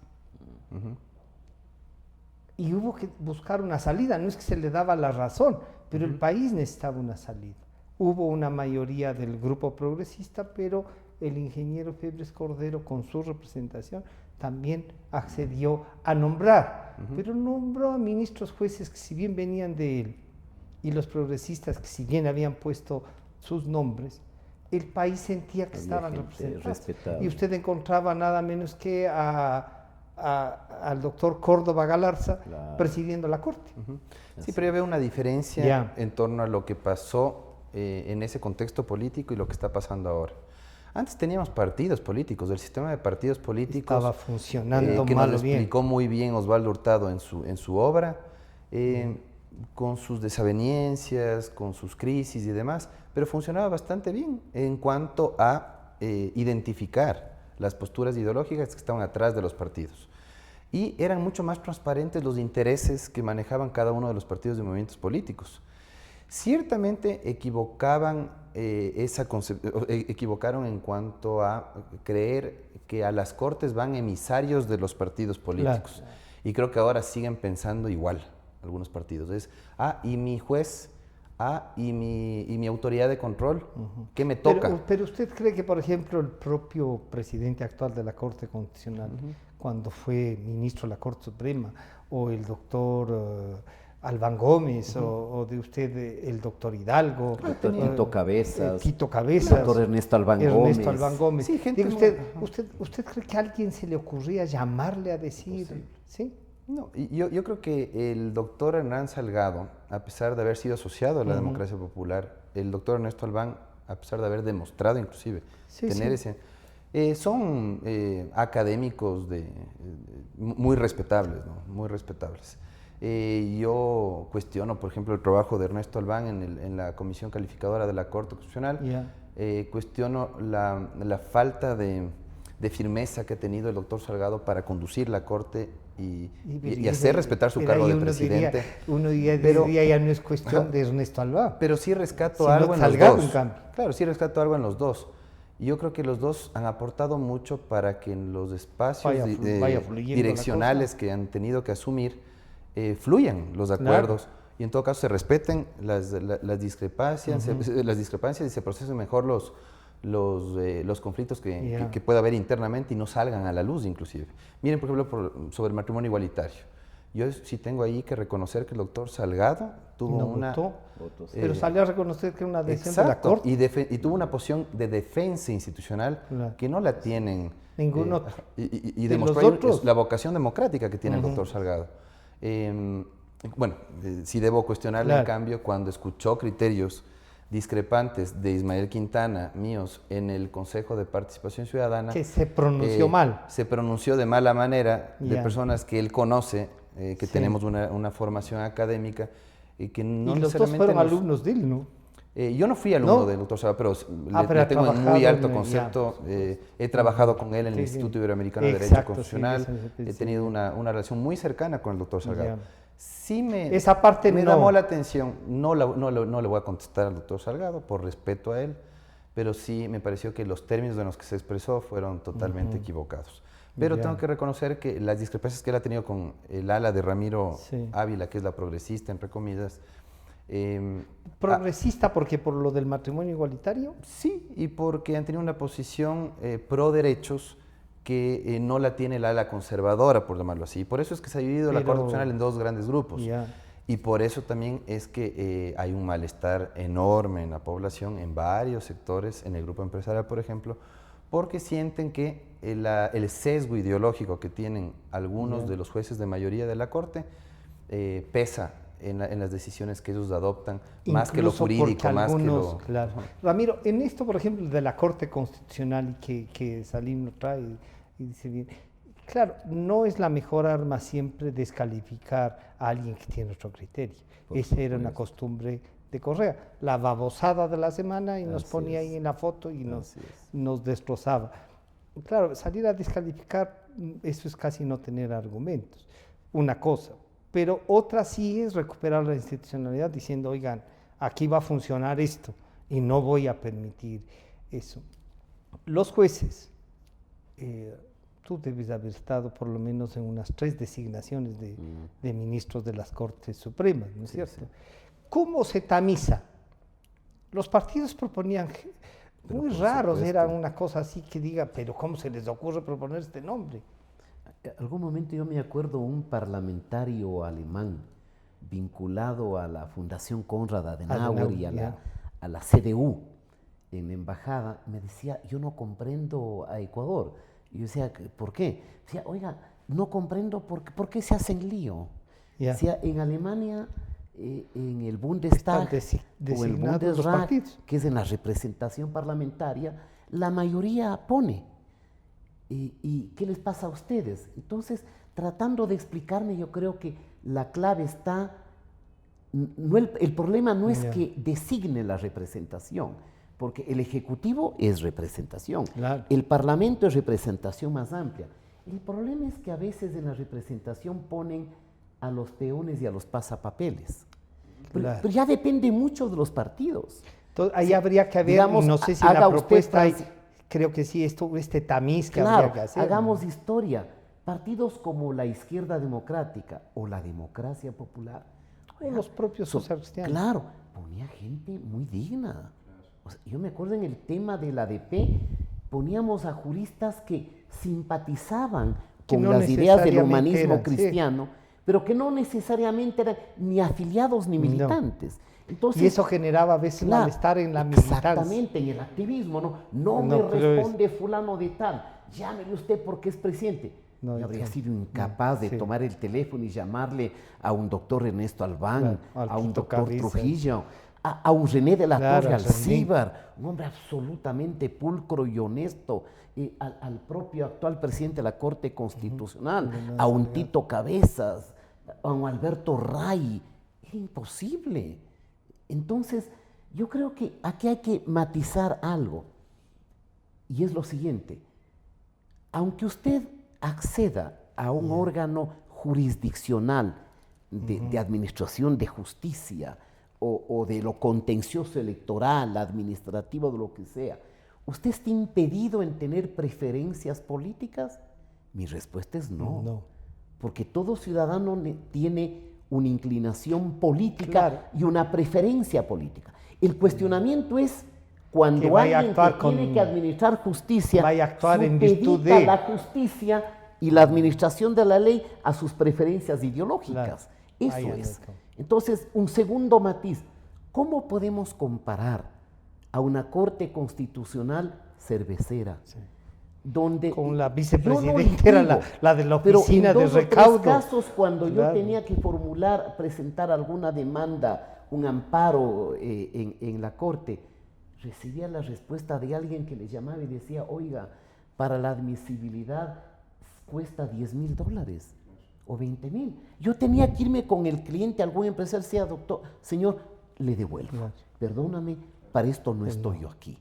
Y hubo que buscar una salida, no es que se le daba la razón, pero el país necesitaba una salida. Hubo una mayoría del grupo progresista, pero el ingeniero Febres Cordero, con su representación, también accedió a nombrar, pero nombró a ministros jueces que si bien venían de él, y los progresistas que si bien habían puesto sus nombres, el país sentía que estaban representados. Y usted encontraba nada menos que al doctor Córdoba Galarza presidiendo la Corte. Sí, pero yo veo una diferencia en torno a lo que pasó en ese contexto político y lo que está pasando ahora. Antes teníamos partidos políticos, el sistema de partidos políticos estaba funcionando que nos explicó muy bien Osvaldo Hurtado en su obra, con sus desavenencias, con sus crisis y demás, pero funcionaba bastante bien en cuanto a identificar las posturas ideológicas que estaban atrás de los partidos. Y eran mucho más transparentes los intereses que manejaban cada uno de los partidos y movimientos políticos. Ciertamente equivocaron en cuanto a creer que a las cortes van emisarios de los partidos políticos. Claro. Y creo que ahora siguen pensando igual algunos partidos. Es, y mi juez, y mi autoridad de control, ¿qué me toca? Pero usted cree que, por ejemplo, el propio presidente actual de la Corte Constitucional, cuando fue ministro de la Corte Suprema, o el doctor Albán Gómez, o de usted el doctor Hidalgo, Tito Cabezas, el doctor Ernesto Albán Gómez. Sí, gente ¿usted cree que a alguien se le ocurría llamarle a decir? ¿Sí? No, yo creo que el doctor Hernán Salgado, a pesar de haber sido asociado a la democracia popular, el doctor Ernesto Albán, a pesar de haber demostrado inclusive tener ese... son académicos muy respetables, ¿no? Muy respetables. Yo cuestiono, por ejemplo, el trabajo de Ernesto Albán en la Comisión Calificadora de la Corte Constitucional. Cuestiono la falta de firmeza que ha tenido el doctor Salgado para conducir la Corte y hacer respetar su cargo de presidente. Uno diría ya no es cuestión de Ernesto Albán. Pero sí rescato algo en los dos. Claro, sí rescato algo en los dos. Y yo creo que los dos han aportado mucho para que en los espacios vaya direccionales que han tenido que asumir fluyan los acuerdos. Claro. Y en todo caso se respeten las discrepancias, y se procesen mejor los conflictos que pueda haber internamente y no salgan a la luz inclusive. Miren, por ejemplo, sobre el matrimonio igualitario. Yo sí tengo ahí que reconocer que el doctor Salgado tuvo pero salió a reconocer que era una decisión de la Corte. Y tuvo una posición de defensa institucional que no la tienen ningún otro. Y demostró la vocación democrática que tiene el doctor Salgado. Sí debo cuestionarle en cambio cuando escuchó criterios discrepantes de Ismael Quintana, míos, en el Consejo de Participación Ciudadana. Que se pronunció mal. Se pronunció de mala manera de personas que él conoce, que tenemos una formación académica y que no y los dos fueron alumnos de él, ¿no? Yo no fui alumno del doctor Salgado, pero le tengo en muy alto concepto. He trabajado con él en el Instituto Iberoamericano de Derecho Constitucional. He tenido una relación muy cercana con el doctor Salgado. Sí esa parte me llamó la atención. No le voy a contestar al doctor Salgado por respeto a él, pero sí me pareció que los términos en los que se expresó fueron totalmente equivocados. Pero tengo que reconocer que las discrepancias que él ha tenido con el ala de Ramiro Ávila, que es la progresista, entre comillas. ¿Progresista porque por lo del matrimonio igualitario? Sí, y porque han tenido una posición pro derechos que no la tiene el ala conservadora, por llamarlo así. Por eso es que se ha dividido la Corte Constitucional en dos grandes grupos. Y por eso también es que hay un malestar enorme en la población, en varios sectores, en el grupo empresarial, por ejemplo, porque sienten que el sesgo ideológico que tienen algunos de los jueces de mayoría de la Corte pesa en las decisiones que ellos adoptan, más que lo jurídico, más que lo... Claro. Ramiro, en esto, por ejemplo, de la Corte Constitucional que Salim nos trae y dice bien, claro, no es la mejor arma siempre descalificar a alguien que tiene otro criterio. Esa era una costumbre de Correa, la babosada de la semana y nos ponía ahí en la foto y nos destrozaba. Claro, salir a descalificar, eso es casi no tener argumentos, una cosa. Pero otra sí es recuperar la institucionalidad diciendo, oigan, aquí va a funcionar esto y no voy a permitir eso. Los jueces, tú debes haber estado por lo menos en unas 3 designaciones de ministros de las Cortes Supremas, ¿no es cierto? Sí. ¿Cómo se tamiza? Los partidos proponían muy raros, era una cosa así que diga, pero ¿cómo se les ocurre proponer este nombre? En algún momento yo me acuerdo un parlamentario alemán vinculado a la Fundación Konrad Adenauer y a la CDU en la embajada, me decía, yo no comprendo a Ecuador. Y yo decía, ¿por qué? Decía, oiga, no comprendo por qué se hacen lío. Decía, en Alemania, en el Bundestag o el Bundesrat, que es en la representación parlamentaria, la mayoría pone. ¿Y qué les pasa a ustedes? Entonces, tratando de explicarme, yo creo que la clave está, el problema no es que designe la representación, porque el Ejecutivo es representación, Claro. el Parlamento es representación más amplia. El problema es que a veces en la representación ponen a los peones y a los pasapapeles. Claro. Pero ya depende mucho de los partidos. Entonces, ahí habría que haber, digamos, no sé si haga la usted propuesta hay, trans- creo que sí, este tamiz que Claro, habría que hacer. hagamos historia. Partidos como la Izquierda Democrática o la Democracia Popular. O los propios socialcristianos. Claro, ponía gente muy digna. O sea, yo me acuerdo en el tema de la ADP, poníamos a juristas que simpatizaban Que con no las ideas del necesariamente humanismo eran, sí. cristiano, pero que no necesariamente eran ni afiliados ni militantes. Entonces, Y eso generaba a veces claro, malestar en la militancia. exactamente, en el activismo, ¿no? No, No, me pero responde fulano de tal, llámele usted porque es presidente. No, Yo habría entonces, sido incapaz de sí. tomar el teléfono y llamarle a un doctor Ernesto Albán, Claro, al a un Quito doctor Carrizo. Trujillo, a un René de la Claro, Torre a René. Alcíbar, un hombre absolutamente pulcro y honesto, al propio actual presidente de la Corte Constitucional, a un Tito Cabezas, a un Alberto Ray. Era imposible. Entonces, yo creo que aquí hay que matizar algo, y es lo siguiente: aunque usted acceda a un órgano jurisdiccional de administración de justicia o de lo contencioso electoral, administrativo, de lo que sea, ¿usted está impedido en tener preferencias políticas? Mi respuesta es no. No. Porque todo ciudadano tiene una inclinación política Claro. y una preferencia política. El cuestionamiento es cuando Que vaya a alguien actuar que tiene con- que administrar justicia vaya a actuar en supedita virtud de- la justicia y la administración de la ley a sus preferencias ideológicas. Ahí Eso anda es. todo. Entonces, un segundo matiz: ¿cómo podemos comparar a una Corte Constitucional cervecera? Donde Con la yo no vicepresidenta era litigo, la de la pero oficina en de dos o tres recaudo. casos, cuando Claro. yo tenía que presentar alguna demanda, un amparo en la Corte, recibía la respuesta de alguien que le llamaba y decía: oiga, para la admisibilidad cuesta $10,000 o $20,000. Yo tenía que irme con el cliente, algún empresario, decía: doctor, señor, le devuelvo. Claro. Perdóname, para esto no estoy yo aquí.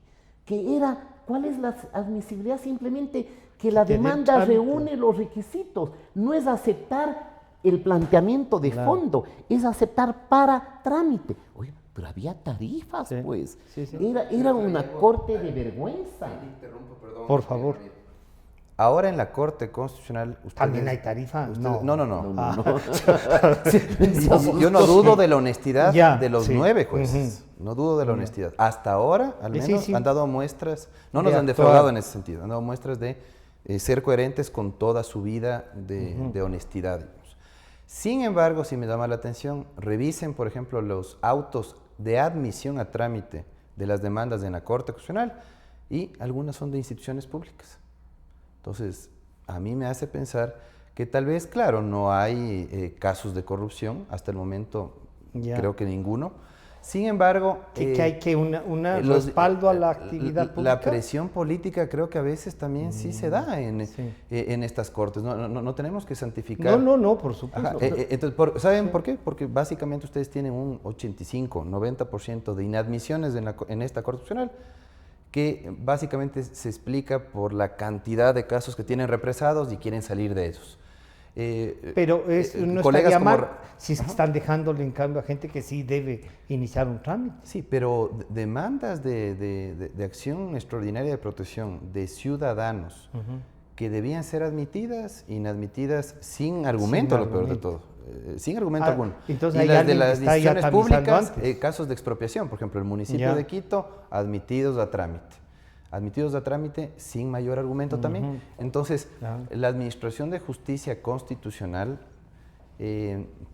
¿Cuál es la admisibilidad? Simplemente que la te dé demanda trámite. reúne los requisitos. No es aceptar el planteamiento de Claro. fondo, es aceptar para trámite. Oye, pero había tarifas, Sí. pues. Sí, sí. Era una corte de vergüenza. Por favor. Ahora en la Corte Constitucional... También ustedes- hay tarifa. ustedes- no. No. Yo no dudo de la honestidad Ya, de los sí. 9 jueces. No dudo de la honestidad. Hasta ahora, al Sí, menos, sí. han dado muestras, no De nos han actuar. defraudado en ese sentido, han dado muestras de ser coherentes con toda su vida de honestidad, digamos. Sin embargo, si me llama la atención, revisen, por ejemplo, los autos de admisión a trámite de las demandas en la Corte Constitucional, y algunas son de instituciones públicas. Entonces, a mí me hace pensar que tal vez, claro, no hay casos de corrupción, hasta el momento Ya. creo que ninguno. Sin embargo, Que hay que un los- respaldo a la actividad pública. La presión política creo que a veces también sí se da sí. en estas cortes. No tenemos que santificar. No, por supuesto. Ajá, entonces, ¿saben por qué? Porque básicamente ustedes tienen un 85, 90% de inadmisiones en esta Corte Constitucional, que básicamente se explica por la cantidad de casos que tienen represados y quieren salir de esos. Pero no colegas estaría como mal si es que están dejándole en cambio a gente que sí debe iniciar un trámite. Sí, pero demandas de acción extraordinaria de protección de ciudadanos que debían ser admitidas, inadmitidas sin argumento, Sin lo peor de argumento. todo. Sin argumento alguno. Entonces Y hay las de alguien que las está ya decisiones tamizando públicas, antes. casos de expropiación, por ejemplo, el municipio Ya. de Quito, admitidos a trámite. Admitidos a trámite sin mayor argumento también. Entonces, Claro. la Administración de Justicia Constitucional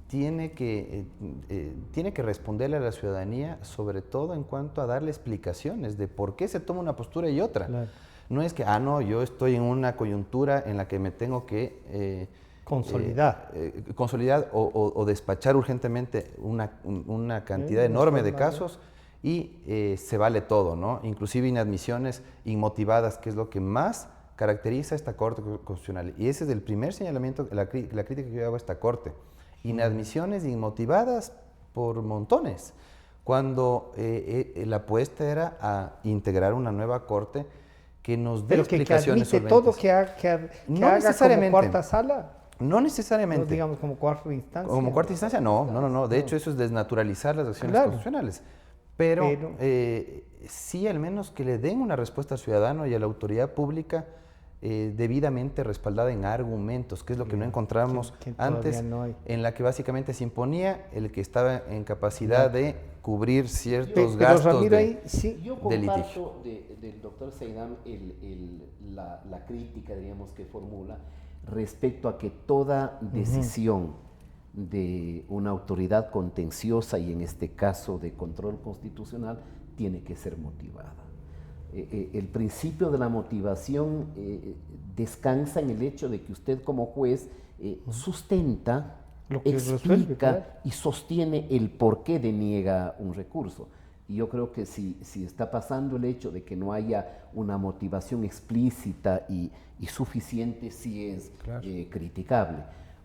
tiene que responderle a la ciudadanía, sobre todo en cuanto a darle explicaciones de por qué se toma una postura y otra. Claro. No es que, yo estoy en una coyuntura en la que me tengo que Consolidar. consolidar o despachar urgentemente una cantidad enorme de casos y se vale todo, ¿no? Inclusive inadmisiones inmotivadas, que es lo que más caracteriza a esta Corte Constitucional. Y ese es el primer señalamiento, la crítica que yo hago a esta Corte. Inadmisiones inmotivadas por montones. cuando la apuesta era a integrar una nueva corte que nos dé Pero que explicaciones admite solventes. todo, que haga No como necesariamente. cuarta sala, No necesariamente. no digamos como cuarta instancia. Como cuarta instancia, no. De hecho, eso es desnaturalizar las acciones Claro. constitucionales. Pero Pero- sí, al menos que le den una respuesta al ciudadano y a la autoridad pública debidamente respaldada en argumentos, que es lo que no encontramos que todavía antes, no hay. en la que básicamente se imponía el que estaba en capacidad de cubrir ciertos Pero gastos Ramiro, de, ahí sí, Yo de litigio. comparto del doctor Saidam la crítica, diríamos, que formula respecto a que toda decisión de una autoridad contenciosa, y en este caso de control constitucional, tiene que ser motivada. El principio de la motivación descansa en el hecho de que usted como juez sustenta, Lo que resuelve, explica claro. y sostiene el por qué deniega un recurso. Y yo creo que si está pasando el hecho de que no haya una motivación explícita y suficiente, sí es criticable.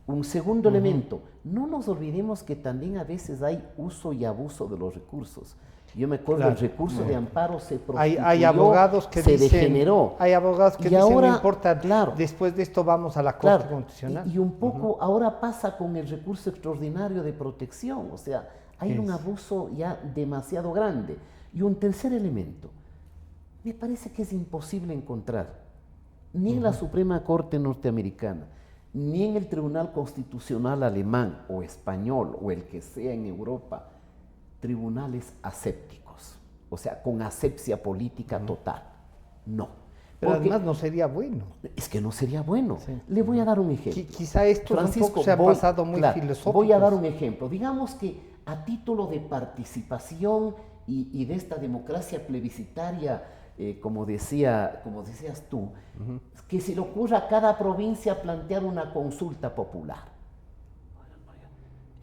Un segundo elemento, no nos olvidemos que también a veces hay uso y abuso de los recursos. Yo me acuerdo, el recurso de amparo se prostituyó, hay abogados que se dicen, degeneró. hay abogados que Y dicen ahora, no importa, claro, después de esto vamos a la Corte claro, Constitucional. y un poco ahora pasa con el recurso extraordinario de protección, o sea, hay un abuso ya demasiado grande. Y un tercer elemento, me parece que es imposible encontrar, ni en la Suprema Corte norteamericana, ni en el Tribunal Constitucional alemán o español o el que sea en Europa, tribunales asépticos, o sea, con asepsia política total. No. Pero Porque además no sería bueno. es que no sería bueno. Sí. Le voy a dar un ejemplo. Quizá esto Francisco, un poco se ha voy- pasado muy claro, filosófico. Voy a dar un ejemplo. Digamos que a título de participación y de esta democracia plebiscitaria, como decías tú, que se le ocurra a cada provincia plantear una consulta popular.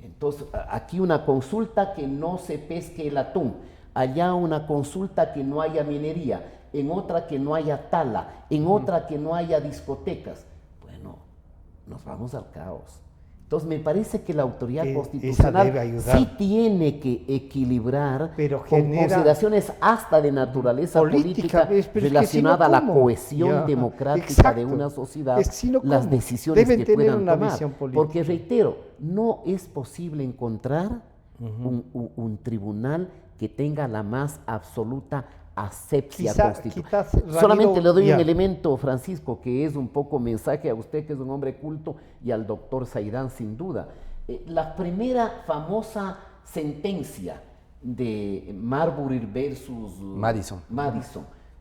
Entonces, aquí una consulta que no se pesque el atún, allá una consulta que no haya minería, en otra que no haya tala, en otra que no haya discotecas. Bueno, nos vamos al caos. Entonces, me parece que la autoridad Esa constitucional debe ayudar. sí tiene que equilibrar Pero con genera consideraciones hasta de naturaleza política pero es que si no, relacionada a la ¿cómo? cohesión Ya, democrática de exacto. una sociedad, Es que si no, las ¿cómo? decisiones Deben que tener puedan una tomar. visión política. Porque reitero, no es posible encontrar un tribunal que tenga la más absoluta asepsia constitucional. quizás, Ramiro, Solamente le doy ya. un elemento, Francisco, que es un poco mensaje a usted, que es un hombre culto, y al doctor Saidán, sin duda. La primera famosa sentencia de Marbury versus Madison.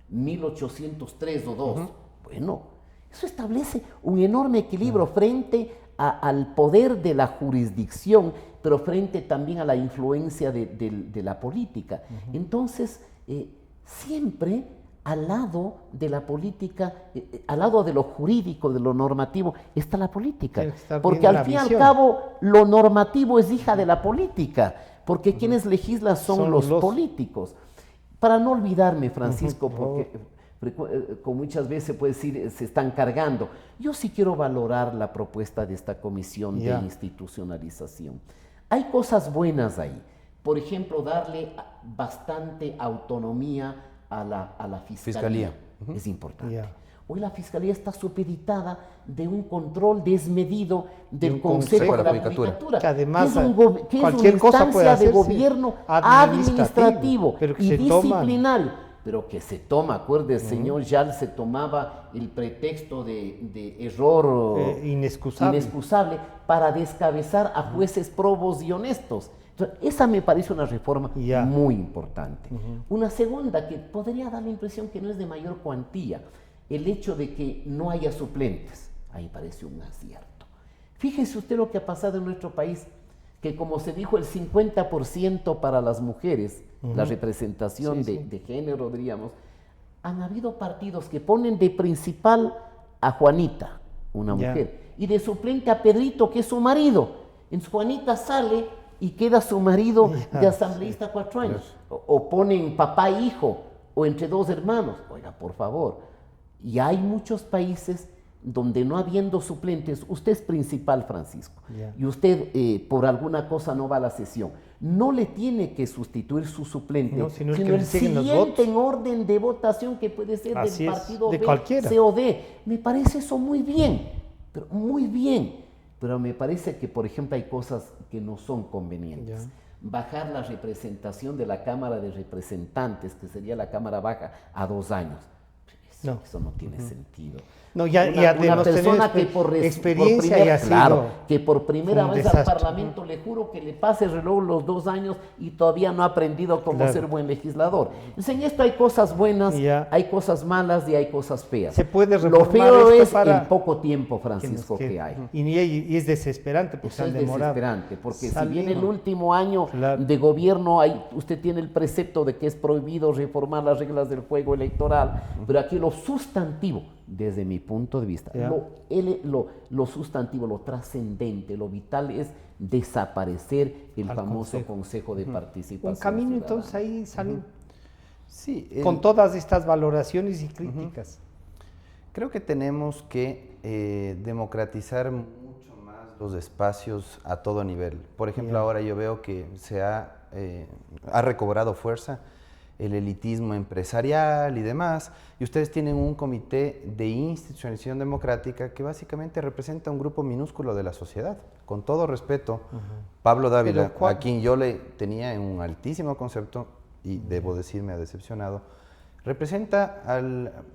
1803 o 2. Bueno, eso establece un enorme equilibrio frente al poder de la jurisdicción, pero frente también a la influencia de la política. Entonces, siempre al lado de la política, al lado de lo jurídico, de lo normativo, está la política. Tiene que estar Porque bien al la fin y al visión. cabo, lo normativo es hija de la política, porque quienes legislan son los políticos. Para no olvidarme, Francisco, porque como muchas veces se puede decir, se están cargando. Yo sí quiero valorar la propuesta de esta comisión de institucionalización. Hay cosas buenas ahí. Por ejemplo, darle bastante autonomía a la fiscalía. Es importante. Hoy la fiscalía está supeditada de un control desmedido del Consejo de la Judicatura, que además que es cualquier una cosa puede instancia de hacerse gobierno administrativo, administrativo pero que y se toman. disciplinario, pero que se toma, acuérdese, señor Yal, se tomaba el pretexto de error inexcusable para descabezar a jueces probos y honestos. Entonces, esa me parece una reforma muy importante. Una segunda que podría dar la impresión que no es de mayor cuantía, el hecho de que no haya suplentes. Ahí parece un acierto. Fíjese usted lo que ha pasado en nuestro país, que como se dijo, el 50% para las mujeres, la representación de género, diríamos, han habido partidos que ponen de principal a Juanita, una mujer, y de suplente a Pedrito, que es su marido. Entonces Juanita sale y queda su marido de asambleísta 4 años. O ponen papá e hijo, o entre 2 hermanos. Oiga, por favor. Y hay muchos países donde no habiendo suplentes, usted es principal, Francisco, Ya. y usted por alguna cosa no va a la sesión, no le tiene que sustituir su suplente, No, sino el que el le siguen los siguiente votos. en orden de votación, que puede ser Así del es, partido de B, cualquiera. C o D. Me parece eso muy bien, pero muy bien. Pero me parece que, por ejemplo, hay cosas que no son convenientes. Ya. Bajar la representación de la Cámara de Representantes, que sería la Cámara Baja, a 2 años. No. Eso no tiene sentido. No, ya Una tenemos persona que experiencia y ha claro, sido que por primera un vez desastre. al Parlamento, le juro que le pase el reloj los 2 años y todavía no ha aprendido cómo Claro. ser buen legislador. Entonces, en esto hay cosas buenas, Ya. hay cosas malas y hay cosas feas. Se puede Lo reformar feo esto es para el poco tiempo, que Francisco, nos que hay. y es desesperante porque se Eso han es demorado. desesperante, porque si Salimos. bien el último año Claro. de gobierno usted tiene el precepto de que es prohibido reformar las reglas del juego electoral, pero aquí lo sustantivo, desde mi punto de vista, Ya. lo sustantivo, lo trascendente, lo vital es desaparecer el Al famoso Consejo de Participación Un camino Ciudadana. entonces ahí salen Sí, con todas estas valoraciones y críticas. creo que tenemos que democratizar mucho más los espacios a todo nivel. Por ejemplo, Ya. ahora yo veo que ha recobrado fuerza el elitismo empresarial y demás, y ustedes tienen un comité de institucionalización democrática que básicamente representa un grupo minúsculo de la sociedad. Con todo respeto, Pablo Dávila, Pero a quien yo le tenía en un altísimo concepto, y debo decir me ha decepcionado, representa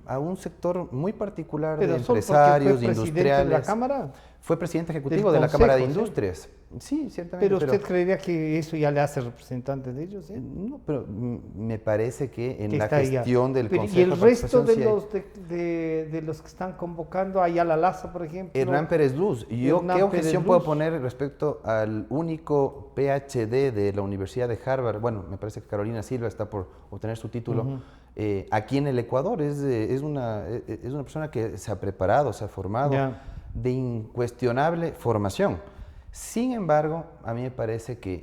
a un sector muy particular Pero de solo porque empresarios, fue presidente industriales. de la Cámara. Fue presidente ejecutivo Del de la Cámara de Consejo, sí. Industrias. Sí, ciertamente. Pero usted creería que eso ya le hace representante de ellos, ¿eh? No, pero me parece que en Que la está ahí ya. gestión del Pero, Consejo y el resto de sí hay. los de los que están convocando, Ayala Laza, por ejemplo. Hernán Pérez Luz. ¿Yo Hernán qué Pérez objeción Luz. puedo poner respecto al único PhD de la Universidad de Harvard? Bueno, me parece que Carolina Silva está por obtener su título. Aquí en el Ecuador es una persona que se ha preparado, se ha formado, Ya. de incuestionable formación. Sin embargo, a mí me parece que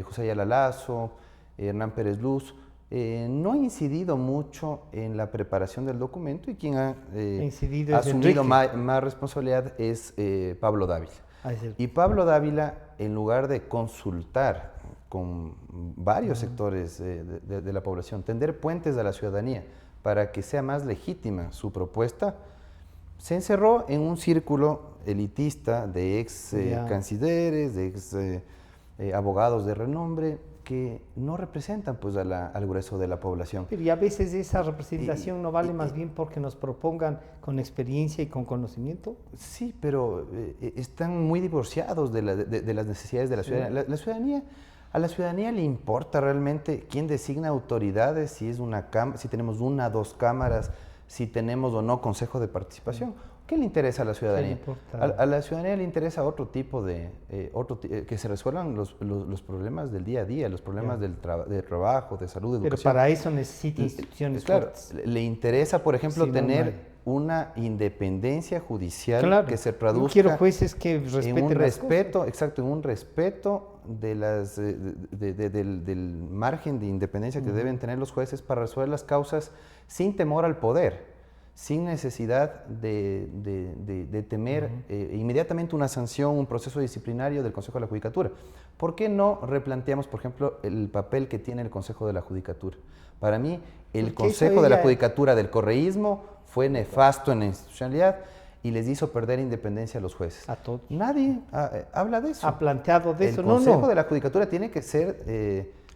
José Ayala Lazo, Hernán Pérez Luz, no ha incidido mucho en la preparación del documento, y quien ha incidido es asumido Enrique. más responsabilidad es Pablo Dávila. Ah, es cierto. Y Pablo Dávila, en lugar de consultar con varios sectores de la población, tender puentes a la ciudadanía para que sea más legítima su propuesta, se encerró en un círculo elitista de ex cancilleres, de ex abogados de renombre, que no representan pues al grueso de la población. Pero y a veces esa representación no vale más bien porque nos propongan con experiencia y con conocimiento. Sí, pero están muy divorciados de las necesidades de la ciudadanía. La ciudadanía. A la ciudadanía le importa realmente quién designa autoridades, si tenemos una, 2 cámaras, si tenemos o no consejo de participación. ¿Qué le interesa a la ciudadanía? A la ciudadanía le interesa otro tipo que se resuelvan los problemas del día a día, los problemas del trabajo, de salud, de educación. Pero para eso necesita instituciones fuertes. Le interesa, por ejemplo, tener una independencia judicial que se traduzca. Yo quiero jueces que respeten en un las respeto, cosas. exacto, en un respeto del margen de independencia que deben tener los jueces para resolver las causas sin temor al poder, sin necesidad de temer inmediatamente una sanción, un proceso disciplinario del Consejo de la Judicatura. ¿Por qué no replanteamos, por ejemplo, el papel que tiene el Consejo de la Judicatura? Para mí, el Consejo de la Judicatura del correísmo fue nefasto en la institucionalidad y les hizo perder independencia a los jueces. A todos. Nadie habla de eso. Ha planteado de eso. El Consejo de la Judicatura tiene que ser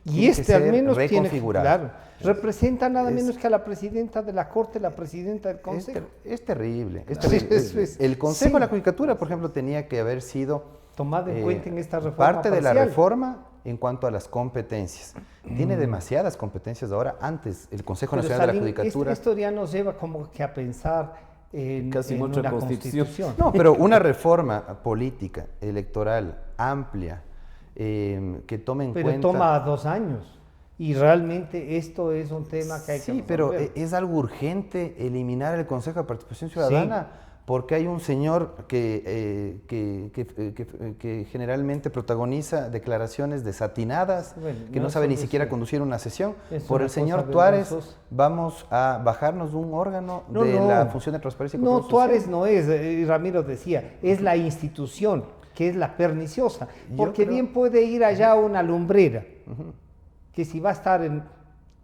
y al menos reconfigurado. Claro, representa nada menos que a la presidenta de la Corte, la presidenta del Consejo. Es terrible. Sí, el Consejo de la Judicatura, por ejemplo, tenía que haber sido tomado en cuenta en esta reforma parte de la parcial. reforma en cuanto a las competencias. Tiene demasiadas competencias ahora. Antes, el Consejo Pero Nacional Salim, de la Judicatura... Esto ya nos lleva como que a pensar en otra una constitución. No, pero una reforma política, electoral, amplia, que tome en cuenta... Pero toma 2 años. Y realmente esto es un tema que hay que resolver. Sí, pero es algo urgente eliminar el Consejo de Participación Ciudadana. porque hay un señor que generalmente protagoniza declaraciones desatinadas, Bueno, que no, no sabe ni eso siquiera es- conducir una sesión. es Por una el señor cosa Tuárez vergonzosa. vamos a bajarnos de un órgano No, de no. la función de transparencia y No, control Tuárez social. no es, Ramiro decía, es la institución que es la perniciosa, Yo porque creo- bien puede ir allá una lumbrera, que si va a estar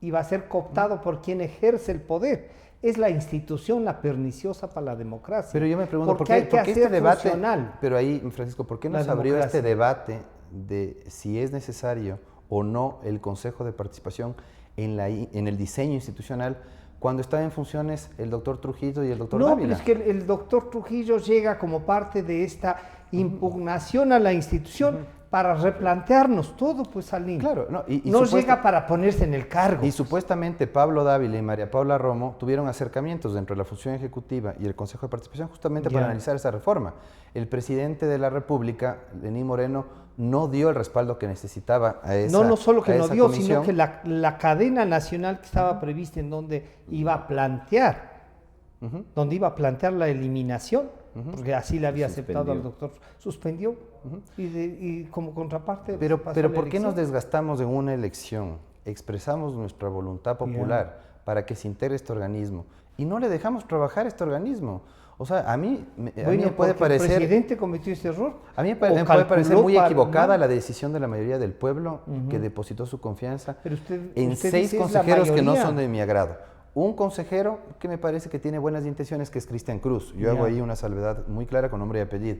y va a ser cooptado por quien ejerce el poder. Es la institución la perniciosa para la democracia. Pero yo me pregunto, porque hay que ¿por qué hacer este debate? funcional. Pero ahí, Francisco, ¿por qué la nos abrió democracia. este debate de si es necesario o no el Consejo de Participación en el diseño institucional cuando estaba en funciones el doctor Trujillo y el doctor No, Dávila? pero es que el doctor Trujillo llega como parte de esta impugnación a la institución para replantearnos todo, pues, Salim. Claro, no, y no supuesta- llega para ponerse en el cargo. Y supuestamente Pablo Dávila y María Paula Romo tuvieron acercamientos dentro de la función ejecutiva y el Consejo de Participación justamente para Ya. analizar esa reforma. El presidente de la República, Lenín Moreno, no dio el respaldo que necesitaba a esa No solo que a no esa dio, comisión. sino que la cadena nacional que estaba prevista en donde iba a plantear, la eliminación, porque así le había aceptado al doctor, suspendió, y como contraparte... Pero, pasó pero la ¿por qué nos elección. desgastamos en una elección? Expresamos nuestra voluntad popular para que se integre este organismo y no le dejamos trabajar este organismo. O sea, a mí me Bueno, puede porque el parecer... presidente cometió ese error. A mí me O puede parecer calculó muy para- equivocada no. la decisión de la mayoría del pueblo que depositó su confianza Pero usted en 6 dice es la consejeros que no mayoría. son de mi agrado. Un consejero que me parece que tiene buenas intenciones, que es Cristian Cruz. Yo hago Ya. ahí una salvedad muy clara con nombre y apellido.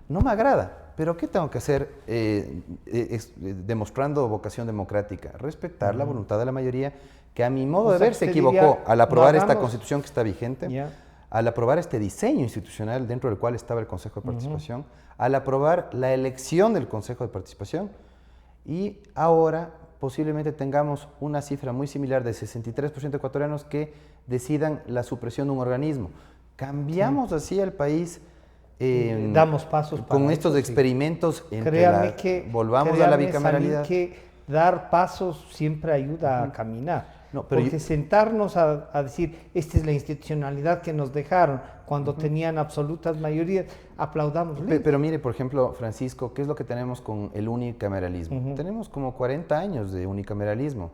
No me agrada, pero ¿qué tengo que hacer demostrando vocación democrática? Respetar la voluntad de la mayoría, que a mi modo O de sea, ver se usted equivocó diría, al aprobar no esta hagamos- constitución que está vigente. Ya. Al aprobar este diseño institucional dentro del cual estaba el Consejo de Participación, al aprobar la elección del Consejo de Participación y ahora posiblemente tengamos una cifra muy similar de 63% de ecuatorianos que decidan la supresión de un organismo. Cambiamos así al país Damos pasos para con eso, estos sí. experimentos entre Créame que volvamos a la créame, bicameralidad. Salim, que dar pasos siempre ayuda a caminar. No, pero porque sentarnos a decir, esta es la institucionalidad que nos dejaron cuando tenían absolutas mayorías, aplaudamos. Pero mire, por ejemplo, Francisco, ¿qué es lo que tenemos con el unicameralismo? Tenemos como 40 años de unicameralismo.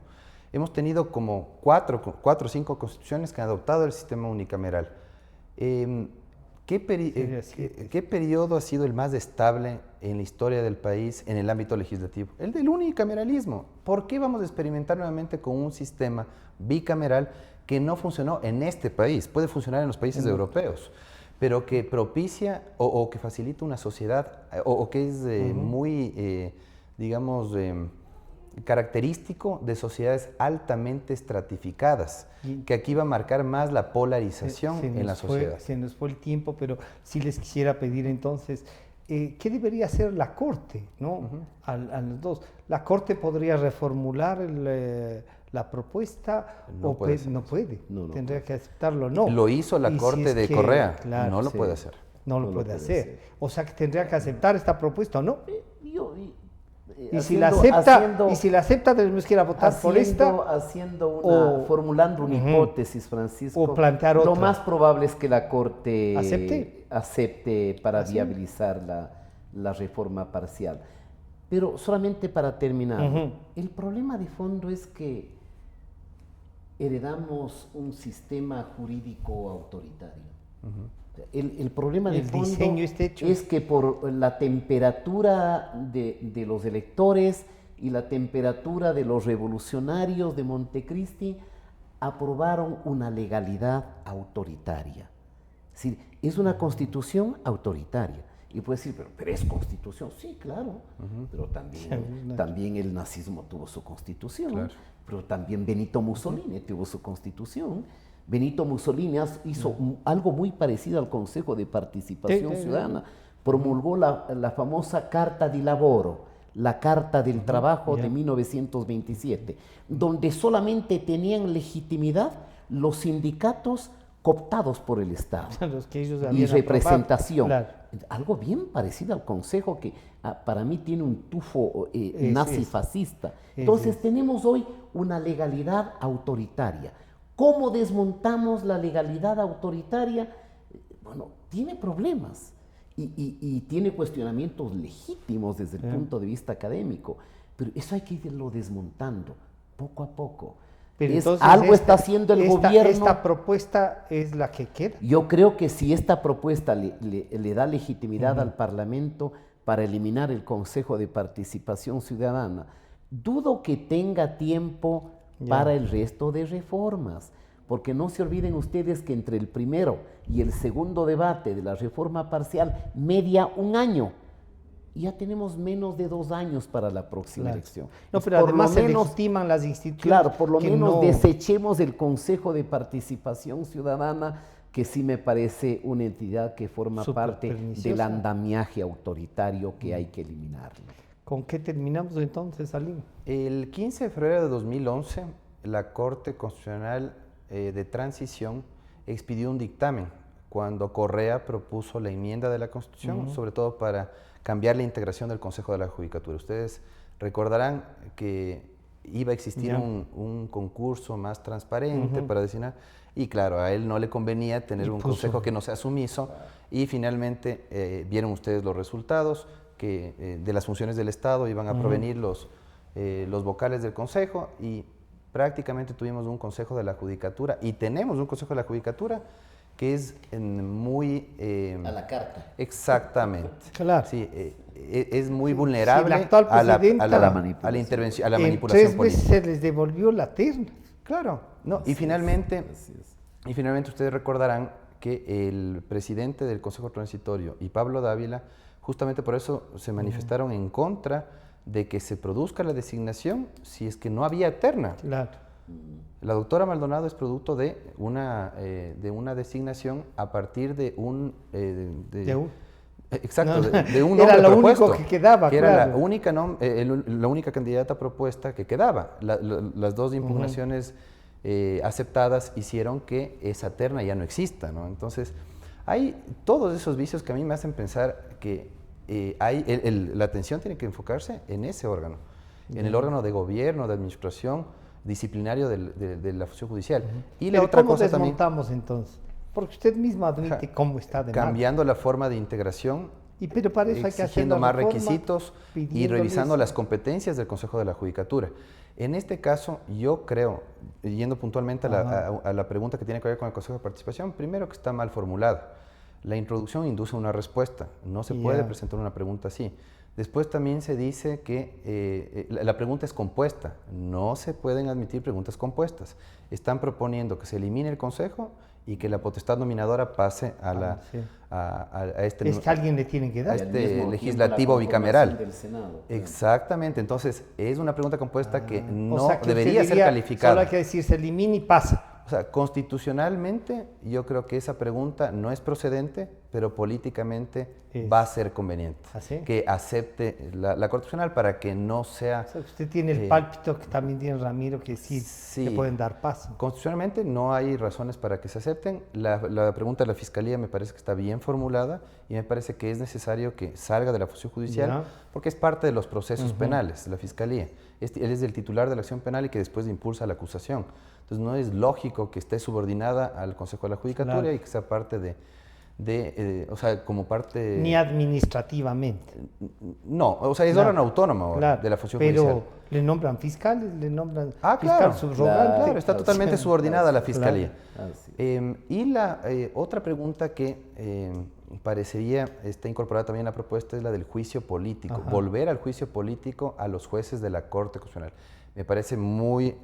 Hemos tenido como 4 o 5 constituciones que han adoptado el sistema unicameral. ¿Qué periodo ha sido el más estable en la historia del país en el ámbito legislativo? El del unicameralismo. ¿Por qué vamos a experimentar nuevamente con un sistema bicameral que no funcionó en este país? Puede funcionar en los países europeos, pero que propicia o que facilita una sociedad o que es muy, digamos, característico de sociedades altamente estratificadas, que aquí va a marcar más la polarización en la sociedad. Se nos fue el tiempo, pero sí les quisiera pedir entonces, ¿qué debería hacer la Corte, ¿no? A los dos. ¿La Corte podría reformular la propuesta? No puede ser. No puede. No, no Tendría puede. que aceptarlo, no. Lo hizo la Y si Corte es de que, Correa, claro, no lo sí. puede hacer. No lo puede hacer. O sea que tendría que aceptar esta propuesta, ¿o no? Y si la acepta, tenemos que ir a votar por esta. Formulando una hipótesis, Francisco. O plantear Lo otra. más probable es que la Corte ¿Acepte? para ¿Así? viabilizar la reforma parcial. Pero solamente para terminar, el problema de fondo es que heredamos un sistema jurídico autoritario. El problema de El fondo diseño está hecho. es que por la temperatura de los electores y la temperatura de los revolucionarios de Montecristi aprobaron una legalidad autoritaria. Es decir, es una constitución autoritaria. Y puede decir, pero es constitución. Sí, claro, pero también el nazismo tuvo su constitución, Claro. pero también Benito Mussolini tuvo su constitución. Benito Mussolini hizo algo muy parecido al Consejo de Participación Ciudadana. Promulgó la famosa Carta di Lavoro, la Carta del Trabajo de 1927, donde solamente tenían legitimidad los sindicatos cooptados por el Estado Los que ellos y habían representación. aprobado. Claro. Algo bien parecido al Consejo que para mí tiene un tufo Sí, nazi-fascista. Sí, Entonces sí. tenemos hoy una legalidad autoritaria. ¿Cómo desmontamos la legalidad autoritaria? bueno, tiene problemas y tiene cuestionamientos legítimos desde el punto de vista académico, pero eso hay que irlo desmontando poco a poco. Pero Algo está haciendo el gobierno. ¿Esta propuesta es la que queda? Yo creo que si esta propuesta le da legitimidad al Parlamento para eliminar el Consejo de Participación Ciudadana, dudo que tenga tiempo para el resto de reformas, porque no se olviden ustedes que entre el primero y el segundo debate de la reforma parcial media un año. Ya tenemos menos de 2 años para la próxima elección. No, pero además se legitiman las instituciones. Claro, por lo menos desechemos el Consejo de Participación Ciudadana, que sí me parece una entidad que forma parte del andamiaje autoritario que hay que eliminarlo. ¿Con qué terminamos entonces, Salim? El 15 de febrero de 2011, la Corte Constitucional de Transición expidió un dictamen cuando Correa propuso la enmienda de la Constitución, sobre todo para cambiar la integración del Consejo de la Judicatura. Ustedes recordarán que iba a existir un concurso más transparente para designar, y claro, a él no le convenía tener un consejo que no sea sumiso, y finalmente vieron ustedes los resultados, que de las funciones del Estado iban a provenir los vocales del Consejo, y prácticamente tuvimos un Consejo de la Judicatura, y tenemos un Consejo de la Judicatura que es muy... a la carta. Exactamente. Claro. Sí, es muy vulnerable a la intervención, a la manipulación política. 3 veces se les devolvió la terna. Claro. No, y finalmente ustedes recordarán que el presidente del Consejo Transitorio y Pablo Dávila, justamente por eso se manifestaron en contra de que se produzca la designación si es que no había terna. Claro. La doctora Maldonado es producto de una designación a partir de un... Exacto, de un nombre era lo propuesto, único que quedaba, que era la única candidata propuesta que quedaba. Las 2 impugnaciones aceptadas hicieron que esa terna ya no exista, ¿no? Entonces, hay todos esos vicios que a mí me hacen pensar que la atención tiene que enfocarse en ese órgano, en el órgano de gobierno, de administración, disciplinario de la función judicial. Y la otra cosa también... ¿Cómo desmontamos entonces? Porque usted mismo admite cómo está de mal. Cambiando la forma de integración, pero para eso hay que hacer más requisitos y revisando las competencias del Consejo de la Judicatura. En este caso, yo creo, yendo puntualmente a la pregunta que tiene que ver con el Consejo de Participación, primero que está mal formulada. La introducción induce una respuesta, no se puede presentar una pregunta así. Después también se dice que la pregunta es compuesta, no se pueden admitir preguntas compuestas. Están proponiendo que se elimine el Consejo y que la potestad nominadora pase a este... Es que alguien le tiene que dar. A este legislativo bicameral. Del Senado, exactamente, entonces es una pregunta compuesta que no debería ser calificada. Solo hay que decir, se elimina y pasa. O sea, constitucionalmente yo creo que esa pregunta no es procedente, pero políticamente va a ser conveniente. ¿Así? Que acepte la Corte Constitucional para que no sea... O sea, usted tiene el pálpito que también tiene Ramiro, que sí le pueden dar paso. Constitucionalmente no hay razones para que se acepten. La pregunta de la Fiscalía me parece que está bien formulada y me parece que es necesario que salga de la función judicial porque es parte de los procesos penales, la Fiscalía. Él es el titular de la acción penal y que después impulsa la acusación. Entonces no es lógico que esté subordinada al Consejo de la Judicatura y que sea parte o sea, como parte... Ni administrativamente. No, o sea, es órgano autónomo de la función judicial. Pero le nombran fiscales, le nombran fiscal subrogante. Claro, está totalmente subordinada a la Fiscalía. Y la otra pregunta que parecería está incorporada también en la propuesta es la del juicio político. Volver al juicio político a los jueces de la Corte Constitucional. Me parece muy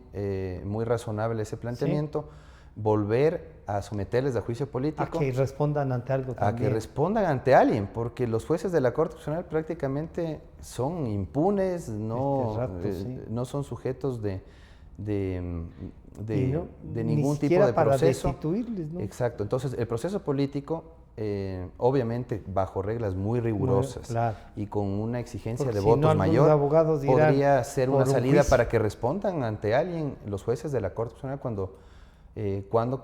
razonable ese planteamiento. Volver a someterles a juicio político. A que respondan ante algo también. A que respondan ante alguien, porque los jueces de la Corte Constitucional prácticamente son impunes, no son sujetos de ningún tipo de para proceso. Destituirles, ¿no? Exacto, entonces el proceso político, obviamente bajo reglas muy rigurosas y con una exigencia de votos mayor, podría ser una salida para que respondan ante alguien los jueces de la Corte Constitucional cuando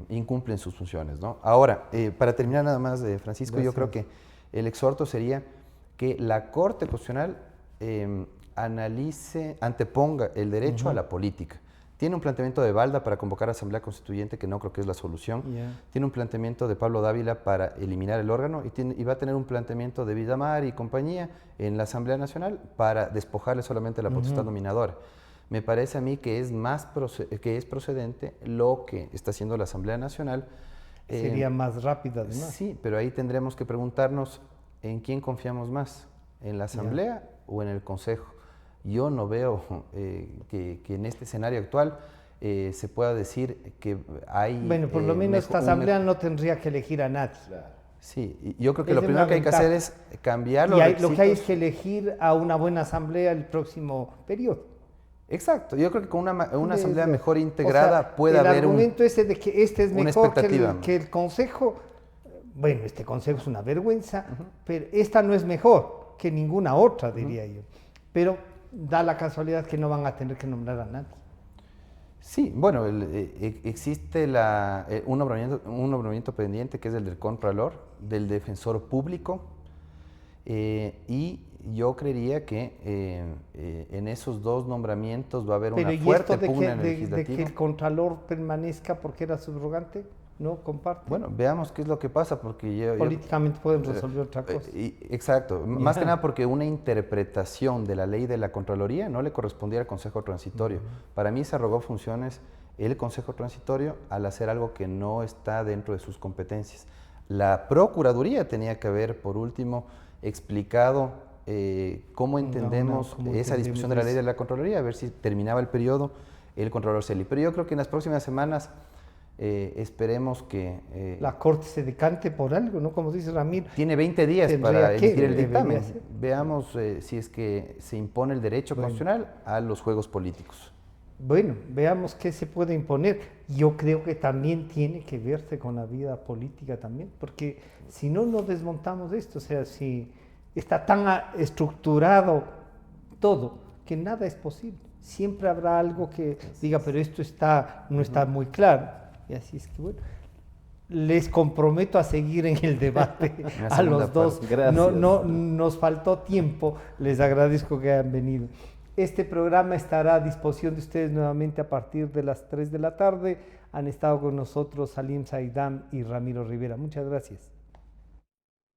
incumplen sus funciones, ¿no? Ahora, para terminar nada más, Francisco, yo creo que el exhorto sería que la Corte Constitucional anteponga el derecho a la política. tiene un planteamiento de Balda para convocar a Asamblea Constituyente, que no creo que es la solución. Tiene un planteamiento de Pablo Dávila para eliminar el órgano y va a tener un planteamiento de Villamar y compañía en la Asamblea Nacional para despojarle solamente la potestad nominadora. Me parece a mí que es procedente lo que está haciendo la Asamblea Nacional. Sería más rápida además. Sí, pero ahí tendremos que preguntarnos en quién confiamos más, en la Asamblea o en el Consejo. Yo no veo que en este escenario actual se pueda decir que hay... Bueno, por lo menos esta Asamblea no tendría que elegir a nadie. Sí, yo creo que lo primero que hay que hacer es cambiar los requisitos. Lo que hay es que elegir a una buena Asamblea el próximo periodo. Exacto, yo creo que con una Asamblea mejor integrada puede haber el argumento ese de que este es mejor que el Consejo, bueno, este Consejo es una vergüenza, pero esta no es mejor que ninguna otra, diría yo. Pero da la casualidad que no van a tener que nombrar a nadie. Sí, bueno, existe un nombramiento pendiente que es el del Contralor, del Defensor Público, y yo creería que en esos dos nombramientos va a haber una fuerte pugna en el legislativo. ¿De que el Contralor permanezca porque era subrogante? ¿No comparte? Bueno, veamos qué es lo que pasa, porque políticamente pueden resolver otra cosa. Exacto, más que nada porque una interpretación de la ley de la Contraloría no le correspondía al Consejo Transitorio. Para mí se arrogó funciones el Consejo Transitorio al hacer algo que no está dentro de sus competencias. La Procuraduría tenía que haber, por último, explicado cómo entendemos esa discusión de la ley de la Contraloría, a ver si terminaba el periodo el Contralor Celi. Pero yo creo que en las próximas semanas esperemos que... la Corte se decante por algo, ¿no? Como dice Ramiro. Tiene 20 días para emitir el dictamen. Veamos si es que se impone el derecho constitucional a los juegos políticos. Bueno, veamos qué se puede imponer. Yo creo que también tiene que verse con la vida política también, porque si no, no desmontamos esto. O sea, si está tan estructurado todo, que nada es posible. Siempre habrá algo que diga, pero esto no está muy claro. Y así es que, bueno, les comprometo a seguir en el debate a los dos. No, nos faltó tiempo, les agradezco que hayan venido. Este programa estará a disposición de ustedes nuevamente a partir de las 3 de la tarde. Han estado con nosotros Salim Saidam y Ramiro Rivera. Muchas gracias.